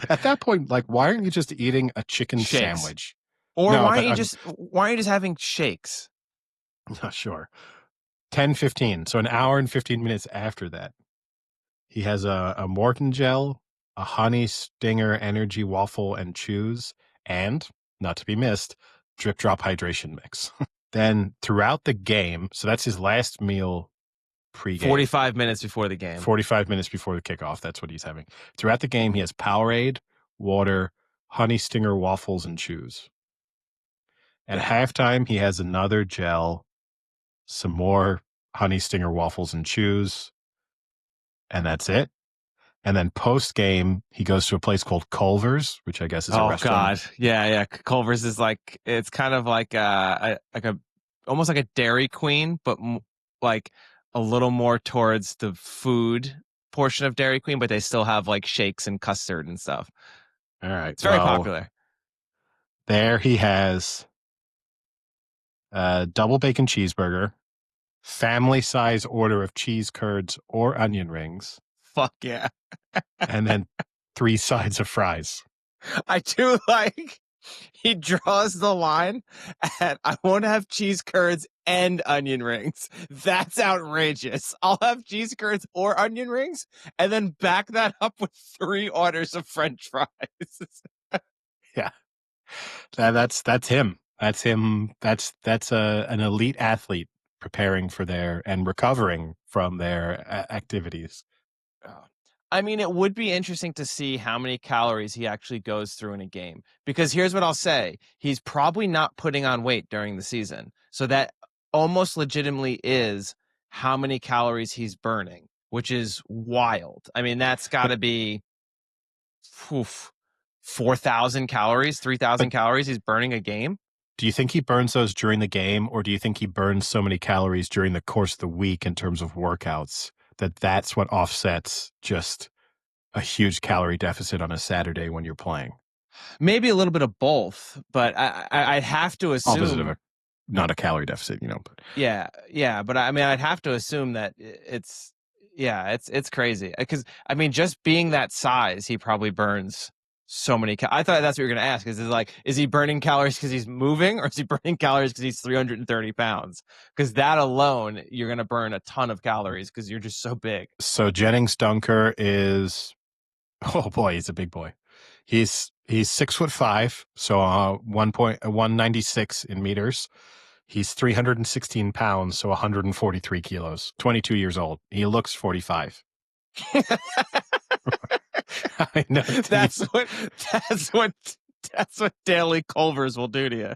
At that point, like, why aren't you just eating a chicken sandwich? Or why aren't you just having shakes? Not sure. 10:15. So an hour and 15 minutes after that, he has a Morton gel, a honey stinger energy waffle and chews, and, not to be missed, drip drop hydration mix. Then throughout the game, so that's his last meal pre-game. 45 minutes before the game. 45 minutes before the kickoff, that's what he's having. Throughout the game, he has Powerade, water, honey stinger waffles, and chews. At halftime, he has another gel, some more honey stinger waffles and chews, and that's it. And then post game, he goes to a place called Culver's, which I guess is a restaurant. Oh God, yeah. Culver's is like, it's kind of like almost like a Dairy Queen, but like a little more towards the food portion of Dairy Queen, but they still have like shakes and custard and stuff. All right, it's very popular. There he has a double bacon cheeseburger, family size order of cheese curds or onion rings. Fuck yeah. And then 3 sides of fries. I do like, he draws the line at, I won't have cheese curds and onion rings. That's outrageous. I'll have cheese curds or onion rings and then back that up with 3 orders of French fries. Yeah. That's him. That's him. That's an elite athlete preparing for and recovering from their activities. I mean, it would be interesting to see how many calories he actually goes through in a game. Because here's what I'll say. He's probably not putting on weight during the season. So that almost legitimately is how many calories he's burning, which is wild. I mean, that's got But to be 4,000 calories, 3,000 but calories he's burning a game. do you think he burns those during the game, or do you think he burns so many calories during the course of the week in terms of workouts that that's what offsets just a huge calorie deficit on a Saturday when you're playing? Maybe a little bit of both, but I'd have to Opposite of assume. not a calorie deficit, but Yeah, but I mean, I'd have to assume that it's crazy because I mean, just being that size, he probably burns so many. I thought that's what you're gonna ask. Is he burning calories because he's moving, or is he burning calories because he's 330 pounds? Because that alone, you're gonna burn a ton of calories because you're just so big. So Jennings Dunker is, oh boy, he's a big boy. He's 6'5", so 196 in meters. He's 316 pounds, so 143 kilos. 22 years old. He looks 45. I know. That's what that's what that's what daily Culvers will do to you.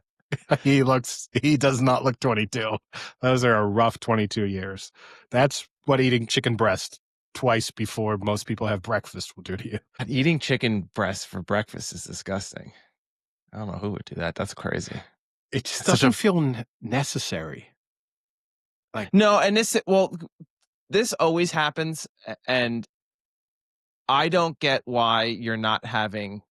He does not look 22. Those are a rough 22 years. That's what eating chicken breast twice before most people have breakfast will do to you. Eating chicken breast for breakfast is disgusting. I don't know who would do that. That's crazy. It just doesn't feel necessary. No, and this always happens, and I don't get why you're not having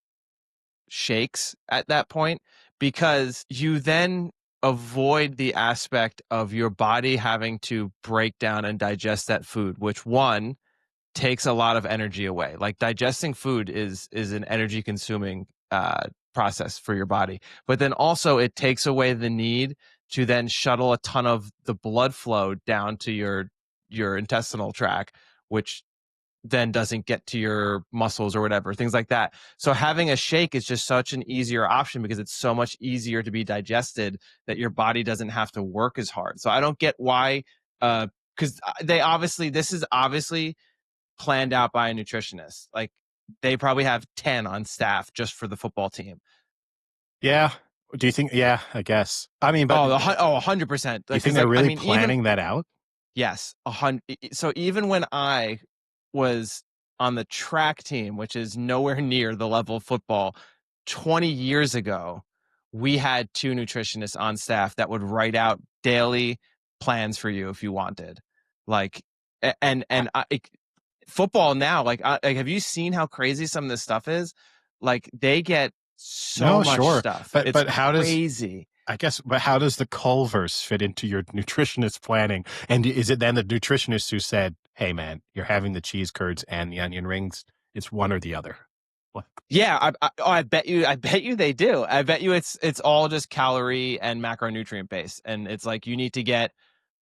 shakes at that point, because you then avoid the aspect of your body having to break down and digest that food, which one takes a lot of energy away. Like digesting food is an energy consuming process for your body, but then also it takes away the need to then shuttle a ton of the blood flow down to your intestinal tract, which then doesn't get to your muscles or whatever, things like that. So having a shake is just such an easier option because it's so much easier to be digested that your body doesn't have to work as hard. So I don't get why, because this is obviously planned out by a nutritionist. Like they probably have 10 on staff just for the football team. Yeah. Do you think? Yeah, I guess. I mean, but 100%. you think they're really planning that out? Yes, 100. So even when I was on the track team, which is nowhere near the level of football, 20 years ago, we had two nutritionists on staff that would write out daily plans for you if you wanted. Like, football now, like, have you seen how crazy some of this stuff is? Like, they get so much stuff. It's how crazy. but how does the Culver's fit into your nutritionist planning? And is it then the nutritionist who said, "Hey, man, you're having the cheese curds and the onion rings. It's one or the other." Yeah, I bet you they do. I bet you it's all just calorie and macronutrient based, and it's like you need to get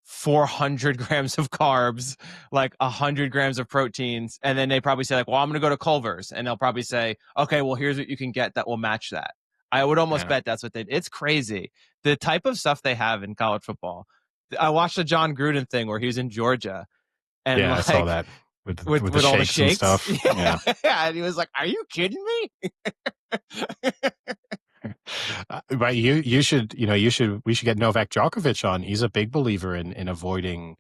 400 grams of carbs, like 100 grams of proteins, and then they probably say like, "Well, I'm going to go to Culver's," and they'll probably say, "Okay, well, here's what you can get that will match that." I would almost bet that's what they. It's crazy the type of stuff they have in college football. I watched the John Gruden thing where he was in Georgia, and I saw that with the all the shakes and shakes stuff. Yeah. And he was like, "Are you kidding me?" But we should get Novak Djokovic on. He's a big believer in avoiding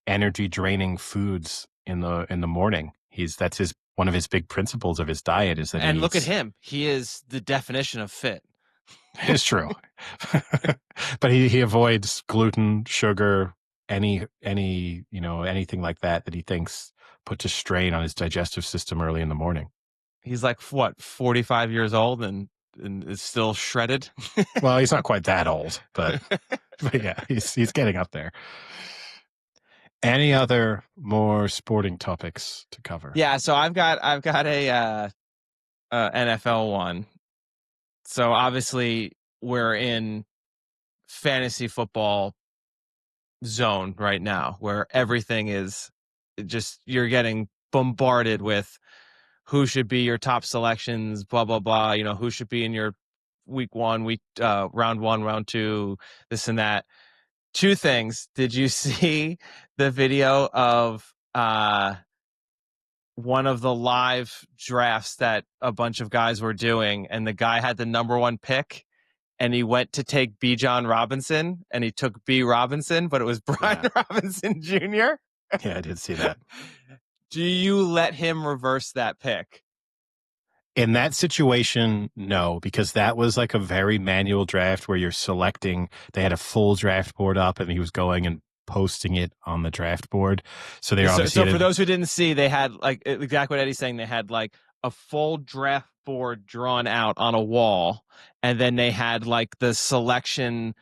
energy draining foods in the morning. That's one of his big principles of his diet is that and look at him. He is the definition of fit. It's true. But he avoids gluten, sugar, anything like that he thinks puts a strain on his digestive system early in the morning. He's like, what, 45 years old and is still shredded? Well, he's not quite that old, but yeah, he's getting up there. Any other more sporting topics to cover? Yeah, so I've got a NFL one. So obviously we're in fantasy football zone right now where everything is just you're getting bombarded with who should be your top selections, blah blah blah, who should be in your week 1, round 1, round 2, this and that. Two things. Did you see the video of one of the live drafts that a bunch of guys were doing, and the guy had the number 1 pick, and he went to take B. John Robinson, and he took B. Robinson, but it was Brian Robinson Jr. Yeah, I did see that. Do you let him reverse that pick? In that situation, no, because that was like a very manual draft where you're selecting. They had a full draft board up, and he was going and posting it on the draft board. So they obviously. So for those who didn't see, they had like exactly what Eddie's saying. They had like a full draft board drawn out on a wall, and then they had like the selection,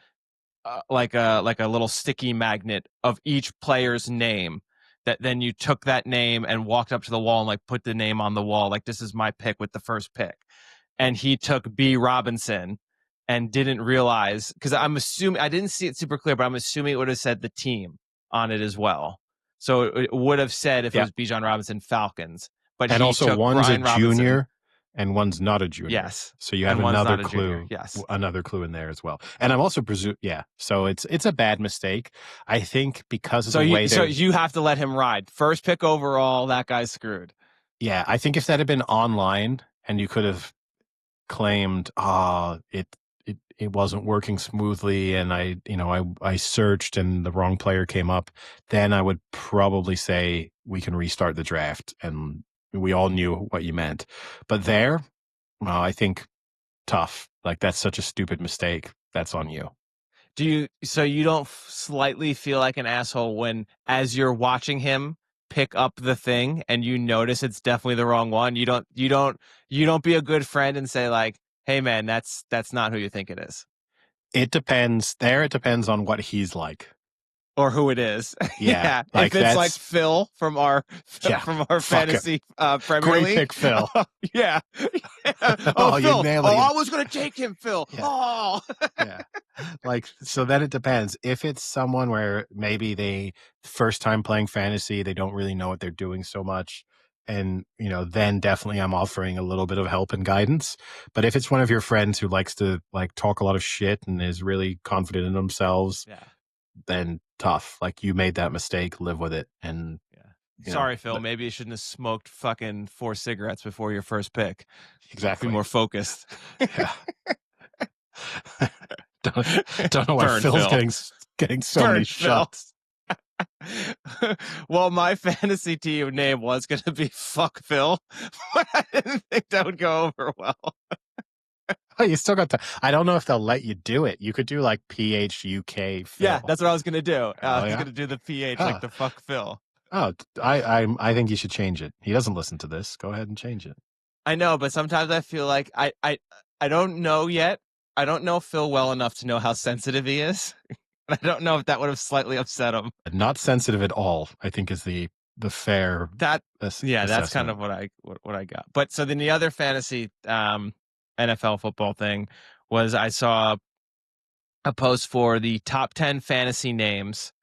like a little sticky magnet of each player's name. That then you took that name and walked up to the wall and like put the name on the wall. Like, this is my pick with the first pick. And he took B. Robinson and didn't realize, because I'm assuming, I didn't see it super clear, but I'm assuming it would have said the team on it as well. So it would have said, if it was B. John Robinson, Falcons. But and he also took one's Brian a junior Robinson. And one's not a junior. Yes. So you have another clue. Yes. Another clue in there as well. And I'm also so it's a bad mistake. I think because of the way So you have to let him ride. First pick overall, that guy's screwed. Yeah, I think if that had been online and you could have claimed, it wasn't working smoothly, and I searched and the wrong player came up, then I would probably say we can restart the draft, and we all knew what you meant. But I think tough. Like, that's such a stupid mistake. That's on you. So you don't slightly feel like an asshole when, as you're watching him pick up the thing and you notice it's definitely the wrong one? You don't be a good friend and say like, hey man, that's not who you think it is. It depends. It depends on what he's like. Or who it is. Yeah. If it's like Phil from our fantasy Premier Great League. pick, Phil. Yeah. Oh, Phil. you're nailing it. I was going to take him, Phil. Yeah. Oh. Yeah. So then it depends. If it's someone where maybe they first time playing fantasy, they don't really know what they're doing so much. And, then definitely I'm offering a little bit of help and guidance. But if it's one of your friends who likes to like talk a lot of shit and is really confident in themselves, then tough. Like, you made that mistake, live with it. And sorry, Phil, maybe you shouldn't have smoked fucking 4 cigarettes before your first pick. Exactly. Be more focused. Yeah. don't know why Burn, Phil's Phil. getting so many shots. Well, my fantasy team name was going to be Fuck Phil, but I didn't think that would go over well. Oh, you still got to. I don't know if they'll let you do it. You could do like PHUK Phil. Yeah, that's what I was going to do. I was yeah? going to do the PH, like the Fuck Phil. Oh, I think you should change it. He doesn't listen to this. Go ahead and change it. I know, but sometimes I feel like I don't know yet. I don't know Phil well enough to know how sensitive he is. I don't know if that would have slightly upset him. Not sensitive at all, I think, is the fair assessment. That's kind of what I got. But so then the other fantasy NFL football thing was, I saw a post for the top 10 fantasy names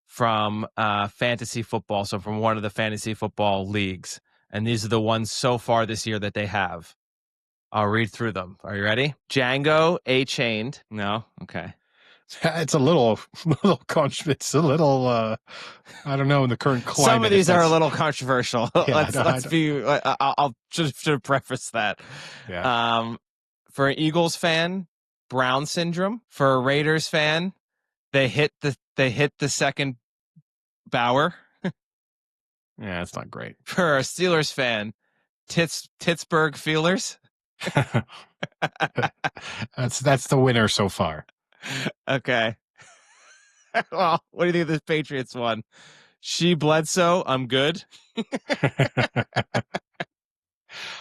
from fantasy football. So from one of the fantasy football leagues. And these are the ones so far this year that they have. I'll read through them. Are you ready? Django A-Chained. No? Okay. It's a little it's a little I don't know, in the current climate. Some of these are a little controversial. Yeah, I'll just preface that. Yeah. For an Eagles fan, Brown syndrome. For a Raiders fan, they hit the second Bauer. Yeah, it's not great. For a Steelers fan, Pittsburgh Feelers. That's the winner so far. Okay. Well, what do you think of this Patriots one? She Bledsoe, I'm good.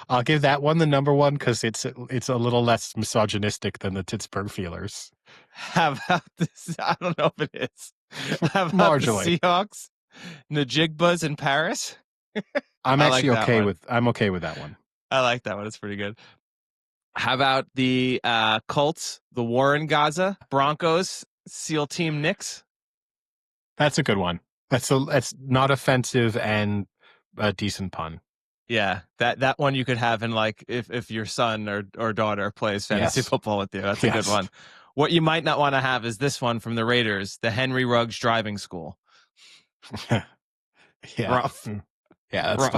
I'll give that one the number one because it's a little less misogynistic than the Pittsburgh Feelers. How about this? I don't know if it is. How about Marginally. the Seahawks? Najigbas in Paris? I'm actually okay with that one. I like that one. It's pretty good. How about the Colts, the war in Gaza, Broncos, SEAL Team Knicks? That's a good one. That's not offensive and a decent pun. Yeah, that one you could have in, like, if your son or daughter plays fantasy football with you. That's a good one. What you might not want to have is this one from the Raiders, the Henry Ruggs Driving School. Yeah. Rough. Yeah, Rough.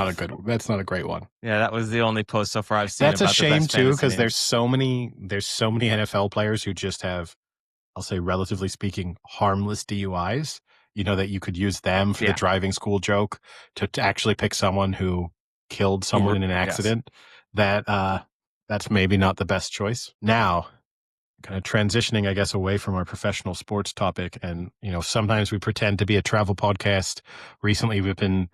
that's not a great one. Yeah, that was the only post so far I've seen That's a about the shame best too, fantasy because names. there's so many NFL players who just have, I'll say, relatively speaking, harmless DUIs. You know, that you could use them for the Yeah. driving school joke to actually pick someone who killed someone in an Yes. accident. That that's maybe not the best choice. Now, kind of transitioning, I guess, away from our professional sports topic, and sometimes we pretend to be a travel podcast. Recently, we've been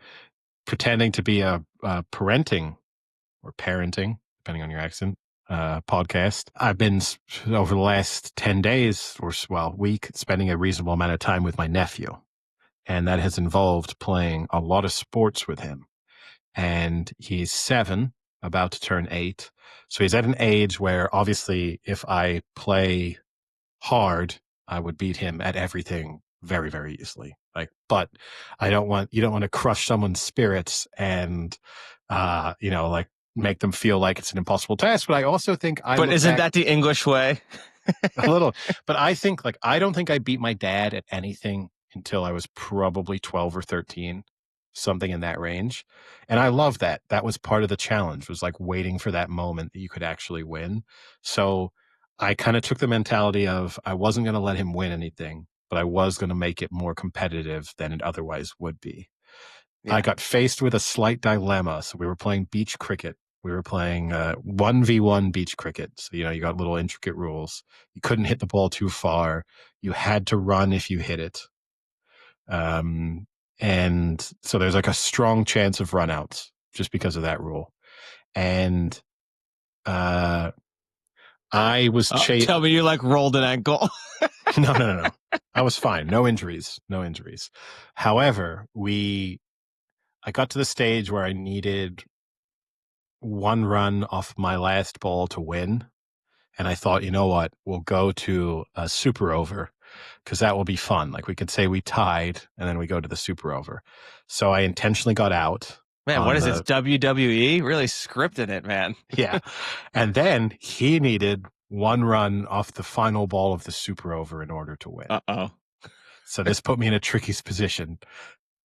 pretending to be a parenting or parenting, depending on your accent, podcast. I've been over the last 10 days or week, spending a reasonable amount of time with my nephew. And that has involved playing a lot of sports with him. And he's 7, about to turn 8. So he's at an age where obviously if I play hard, I would beat him at everything very, very easily. But you don't want to crush someone's spirits and, like make them feel like it's an impossible task. But I also think I But look isn't back that the English way? a little, but I think I don't think I beat my dad at anything until I was probably 12 or 13, something in that range. And I love that. That was part of the challenge, was like waiting for that moment that you could actually win. So I kind of took the mentality of I wasn't going to let him win anything, but I was going to make it more competitive than it otherwise would be. I Yeah. got faced with a slight dilemma. So we were playing beach cricket. We were playing 1v1 beach cricket. So, you got little intricate rules. You couldn't hit the ball too far. You had to run if you hit it. And so there's like a strong chance of runouts just because of that rule. And uh, I was Tell me you like rolled an ankle. no. I was fine. No injuries. No injuries. However, I got to the stage where I needed one run off my last ball to win. And I thought, you know what? We'll go to a super over because that will be fun. Like we could say we tied and then we go to the super over. So I intentionally got out Man, what on is it? It's WWE? Really scripted it, man. yeah. And then he needed one run off the final ball of the super over in order to win. Uh-oh. So this put me in a tricky position.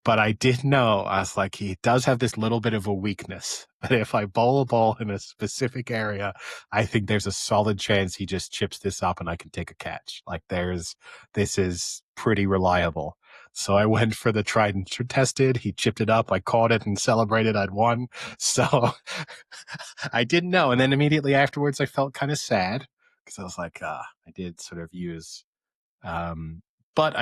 But I did know, I was like, he does have this little bit of a weakness. But if I bowl a ball in a specific area, I think there's a solid chance he just chips this up and I can take a catch. This is pretty reliable. So I went for the tried and tested. He chipped it up. I caught it and celebrated I'd won. So I didn't know. And then immediately afterwards, I felt kind of sad because I was like, I did sort of use but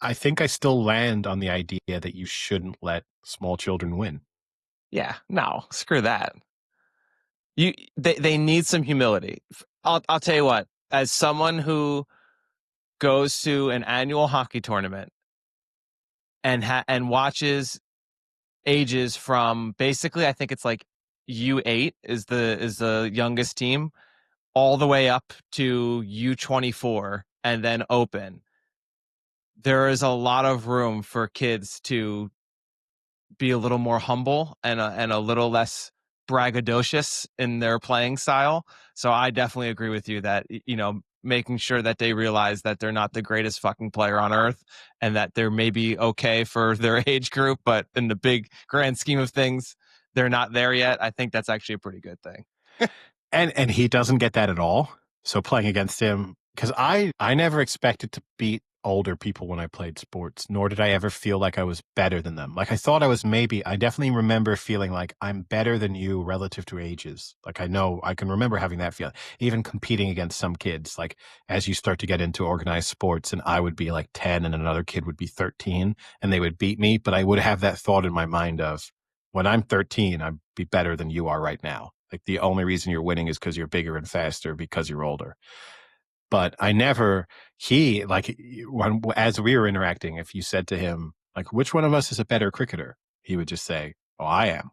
I think I still land on the idea that you shouldn't let small children win. Yeah, no, screw that. They need some humility. I'll tell you what, as someone who goes to an annual hockey tournament and watches ages from basically I think it's like U8 is the youngest team all the way up to U24 and then open. There is a lot of room for kids to be a little more humble and a little less braggadocious in their playing style. So I definitely agree with you that making sure that they realize that they're not the greatest fucking player on earth and that they're maybe okay for their age group, but in the big grand scheme of things, they're not there yet. I think that's actually a pretty good thing. And he doesn't get that at all. So playing against him, because I never expected to beat older people when I played sports, nor did I ever feel like I was better than them. Like I thought I definitely remember feeling like I'm better than you relative to ages. Like I can remember having that feeling, even competing against some kids. Like as you start to get into organized sports and I would be like 10 and another kid would be 13 and they would beat me, but I would have that thought in my mind of when I'm 13, I'd be better than you are right now. Like the only reason you're winning is because you're bigger and faster because you're older. But I never, as we were interacting, if you said to him, like, which one of us is a better cricketer? He would just say, oh, I am.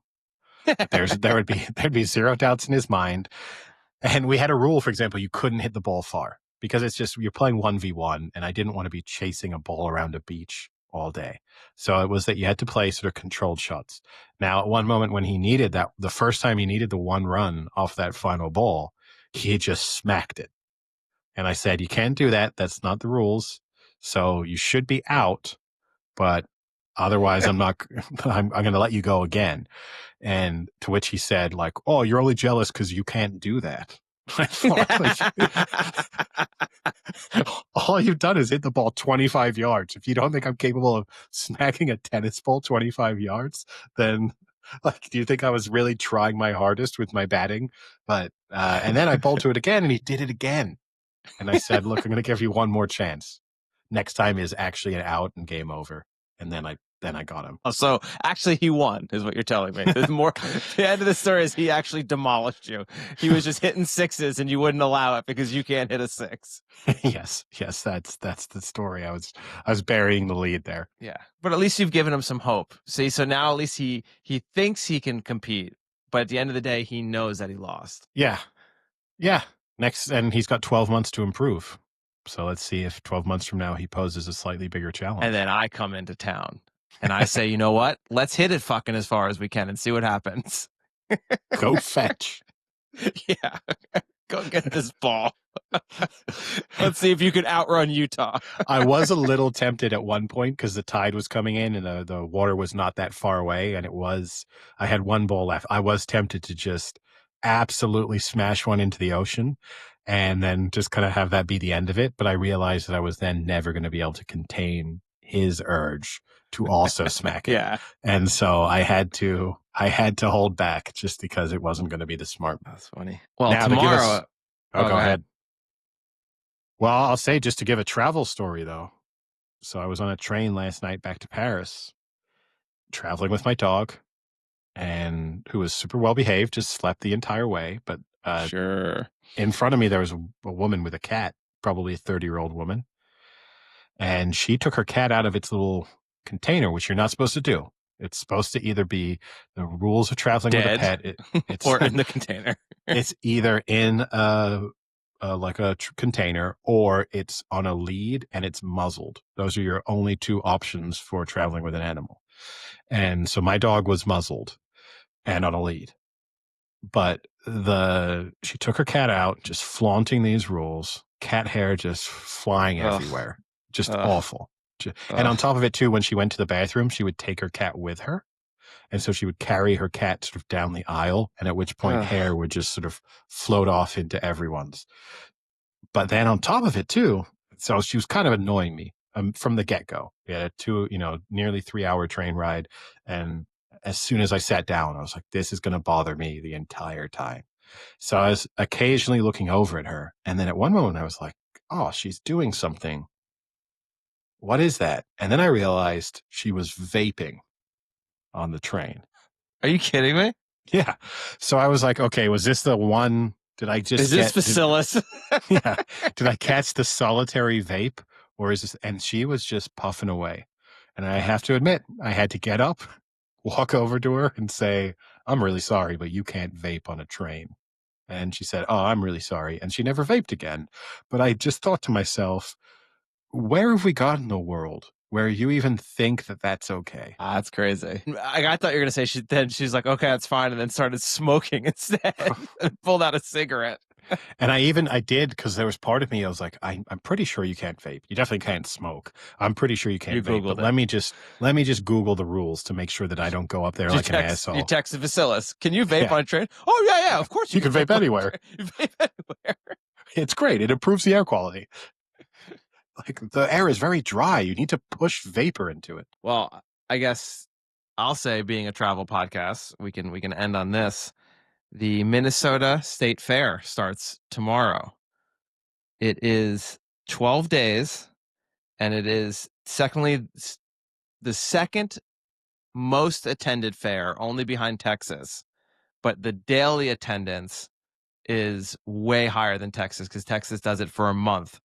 There'd be zero doubts in his mind. And we had a rule, for example, you couldn't hit the ball far because it's just, you're playing 1v1 and I didn't want to be chasing a ball around a beach all day. So it was that you had to play sort of controlled shots. Now, at one moment when he needed that, the first time he needed the one run off that final ball, he just smacked it. And I said, you can't do that. That's not the rules. So you should be out, but Otherwise, I'm going to let you go again. And to which he said, like, oh, you're only jealous because you can't do that. I thought, like, all you've done is hit the ball 25 yards. If you don't think I'm capable of smacking a tennis ball 25 yards, then like, do you think I was really trying my hardest with my batting? But and then I bowled to it again, and he did it again. And I said, look, I'm going to give you one more chance. Next time is actually an out and game over. And then I got him. Oh, so actually he won, is what you're telling me. The end of the story is he actually demolished you. He was just hitting sixes and you wouldn't allow it because you can't hit a six. Yes, that's the story. I was burying the lead there. Yeah, but at least you've given him some hope. See, so now at least he thinks he can compete, but at the end of the day, he knows that he lost. Yeah. Next, and he's got 12 months to improve. So let's see if 12 months from now he poses a slightly bigger challenge. And then I come into town and I say, you know what? Let's hit it fucking as far as we can and see what happens. Go fetch. Yeah. Go get this ball. Let's see if you can outrun Utah. I was a little tempted at one point because the tide was coming in and the water was not that far away. And I had one ball left. I was tempted to just absolutely smash one into the ocean and then just kind of have that be the end of it. But I realized that I was then never going to be able to contain his urge to also smack it. Yeah. And so I had to hold back just because it wasn't going to be the smart. That's funny. Well, now, tomorrow. Go ahead. Well, I'll say just to give a travel story though. So I was on a train last night back to Paris, traveling with my dog, and who was super well behaved, just slept the entire way. But sure. In front of me, there was a woman with a cat, probably a 30-year-old woman. And she took her cat out of its little container, which you're not supposed to do. It's supposed to either be the rules of traveling with a pet. It's, or in the container. It's either in like a container or it's on a lead and it's muzzled. Those are your only two options for traveling with an animal. And so my dog was muzzled and on a lead. But she took her cat out, just flaunting these rules, cat hair just flying everywhere. Just awful. And on top of it, too, when she went to the bathroom, she would take her cat with her. And so she would carry her cat sort of down the aisle, and at which point hair would just sort of float off into everyone's. But then on top of it, too, so she was kind of annoying me from the get-go. We had a nearly 3-hour train ride. And as soon as I sat down, I was like, this is going to bother me the entire time. So I was occasionally looking over at her. And then at one moment, I was like, oh, she's doing something. What is that? And then I realized she was vaping on the train. Are you kidding me? Yeah. So I was like, okay, was this the one? Did I just Is this Facilis? Yeah. Did I catch the solitary vape? Or is this? And she was just puffing away. And I have to admit, I had to get up, walk over to her and say, I'm really sorry, but you can't vape on a train. And she said, oh, I'm really sorry. And she never vaped again. But I just thought to myself, where have we got in the world where you even think that that's okay? That's crazy. I thought you were going to say she's like, okay, that's fine. And then started smoking instead and pulled out a cigarette. And I did, because there was part of me, I was like, I'm pretty sure you can't vape. You definitely can't smoke. I'm pretty sure you can't vape. But let me just Google the rules to make sure that I don't go up there like an asshole. You texted Facilis. Can you vape on a train? Oh, yeah, of course you can vape anywhere. You vape anywhere. It's great. It improves the air quality. Like, the air is very dry. You need to push vapor into it. Well, I guess I'll say, being a travel podcast, we can end on this. The Minnesota State Fair starts tomorrow. It is 12 days, and it is the second most attended fair, only behind Texas. But the daily attendance is way higher than Texas, because Texas does it for a month.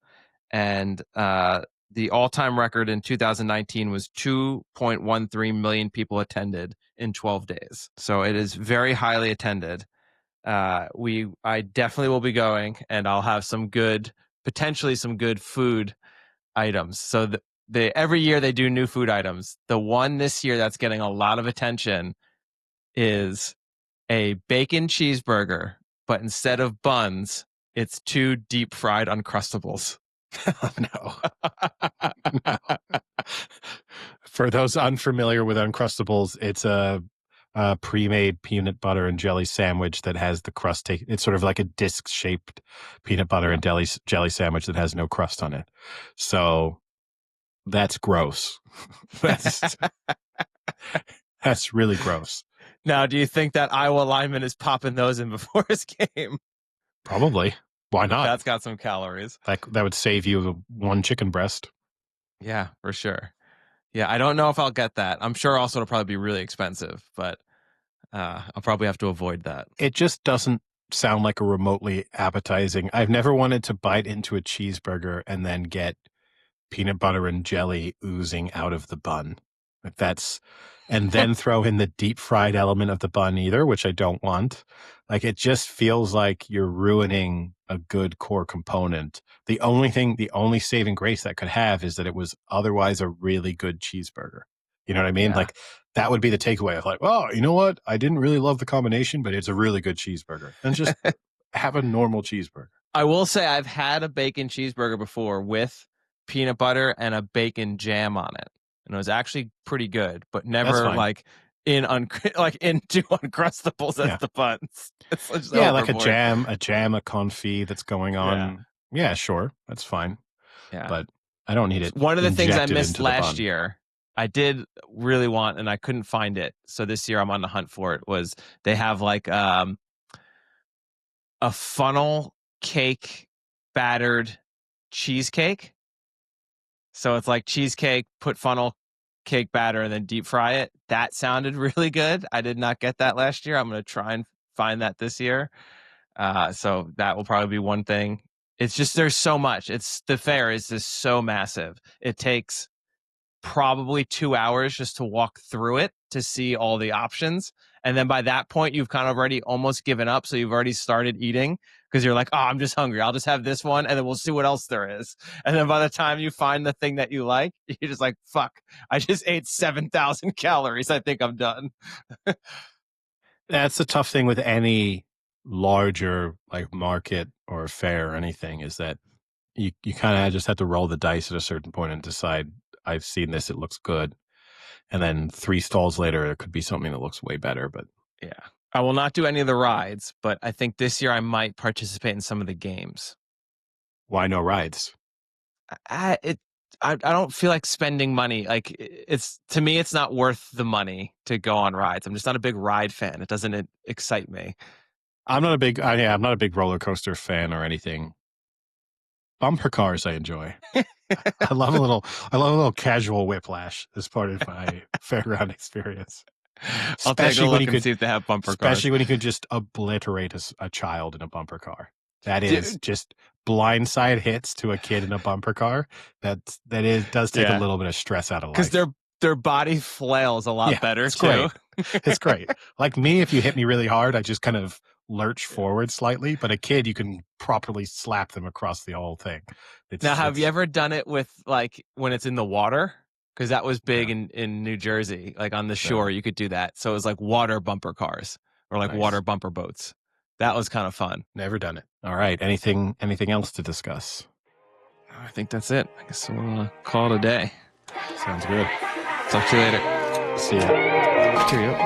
And the all-time record in 2019 was 2.13 million people attended in 12 days. So it is very highly attended. I definitely will be going, and I'll have potentially some good food items. So every year they do new food items. The one this year that's getting a lot of attention is a bacon cheeseburger, but instead of buns, it's 2 deep fried Uncrustables. No. For those unfamiliar with Uncrustables, it's a pre-made peanut butter and jelly sandwich that has the crust. It's sort of like a disc-shaped peanut butter and jelly sandwich that has no crust on it. So that's gross. That's really gross. Now, do you think that Iowa lineman is popping those in before his game? Probably. Why not? That's got some calories. That would save you one chicken breast. Yeah, for sure. Yeah, I don't know if I'll get that. I'm sure also it'll probably be really expensive, but I'll probably have to avoid that. It just doesn't sound like a remotely appetizing. I've never wanted to bite into a cheeseburger and then get peanut butter and jelly oozing out of the bun. And then throw in the deep fried element of the bun either, which I don't want. Like, it just feels like you're ruining a good core component. The only saving grace that could have is that it was otherwise a really good cheeseburger. You know what I mean? Yeah. Like, that would be the takeaway of like, oh, you know what? I didn't really love the combination, but it's a really good cheeseburger. And just have a normal cheeseburger. I will say I've had a bacon cheeseburger before with peanut butter and a bacon jam on it. And it was actually pretty good, but never like into Uncrustables as the buns. It's just like a jam, a confit that's going on. Yeah, sure. That's fine. Yeah. But I don't need it. One of the things I missed last year, I did really want, and I couldn't find it. So this year I'm on the hunt for it, was they have like a funnel cake battered cheesecake. So it's like cheesecake, put funnel cake batter, and then deep fry it. That sounded really good. I did not get that last year. I'm going to try and find that this year. So that will probably be one thing. It's just, there's so much. The fair is just so massive. It takes probably 2 hours just to walk through it to see all the options. And then by that point, you've kind of already almost given up. So you've already started eating because you're like, oh, I'm just hungry. I'll just have this one and then we'll see what else there is. And then by the time you find the thing that you like, you're just like, fuck, I just ate 7,000 calories. I think I'm done. That's the tough thing with any larger like market or fair or anything, is that you kind of just have to roll the dice at a certain point and decide, I've seen this, it looks good. And then 3 stalls later, it could be something that looks way better. But yeah, I will not do any of the rides, but I think this year I might participate in some of the games. Why no rides? I don't feel like spending money. Like, to me, it's not worth the money to go on rides. I'm just not a big ride fan. It doesn't excite me. I'm not a big roller coaster fan or anything. Bumper cars I enjoy. I love a little casual whiplash as part of my fairground experience. I'll take a look and see if they have bumper cars. Especially when you could just obliterate a child in a bumper car. That is just blindside hits to a kid in a bumper car. Does take a little bit of stress out of life. Because their body flails a lot better too. It's great. Like me, if you hit me really hard, I just kind of lurch forward slightly, but a kid, you can properly slap them across the whole thing. Have you ever done it with, like, when it's in the water? Because that was big in New Jersey, like on the shore, you could do that. So it was like water bumper cars or like water bumper boats. That was kind of fun. Never done it. All right. Anything else to discuss? I think that's it. I guess we'll call it a day. Sounds good. Talk to you later. See ya. Cheerio.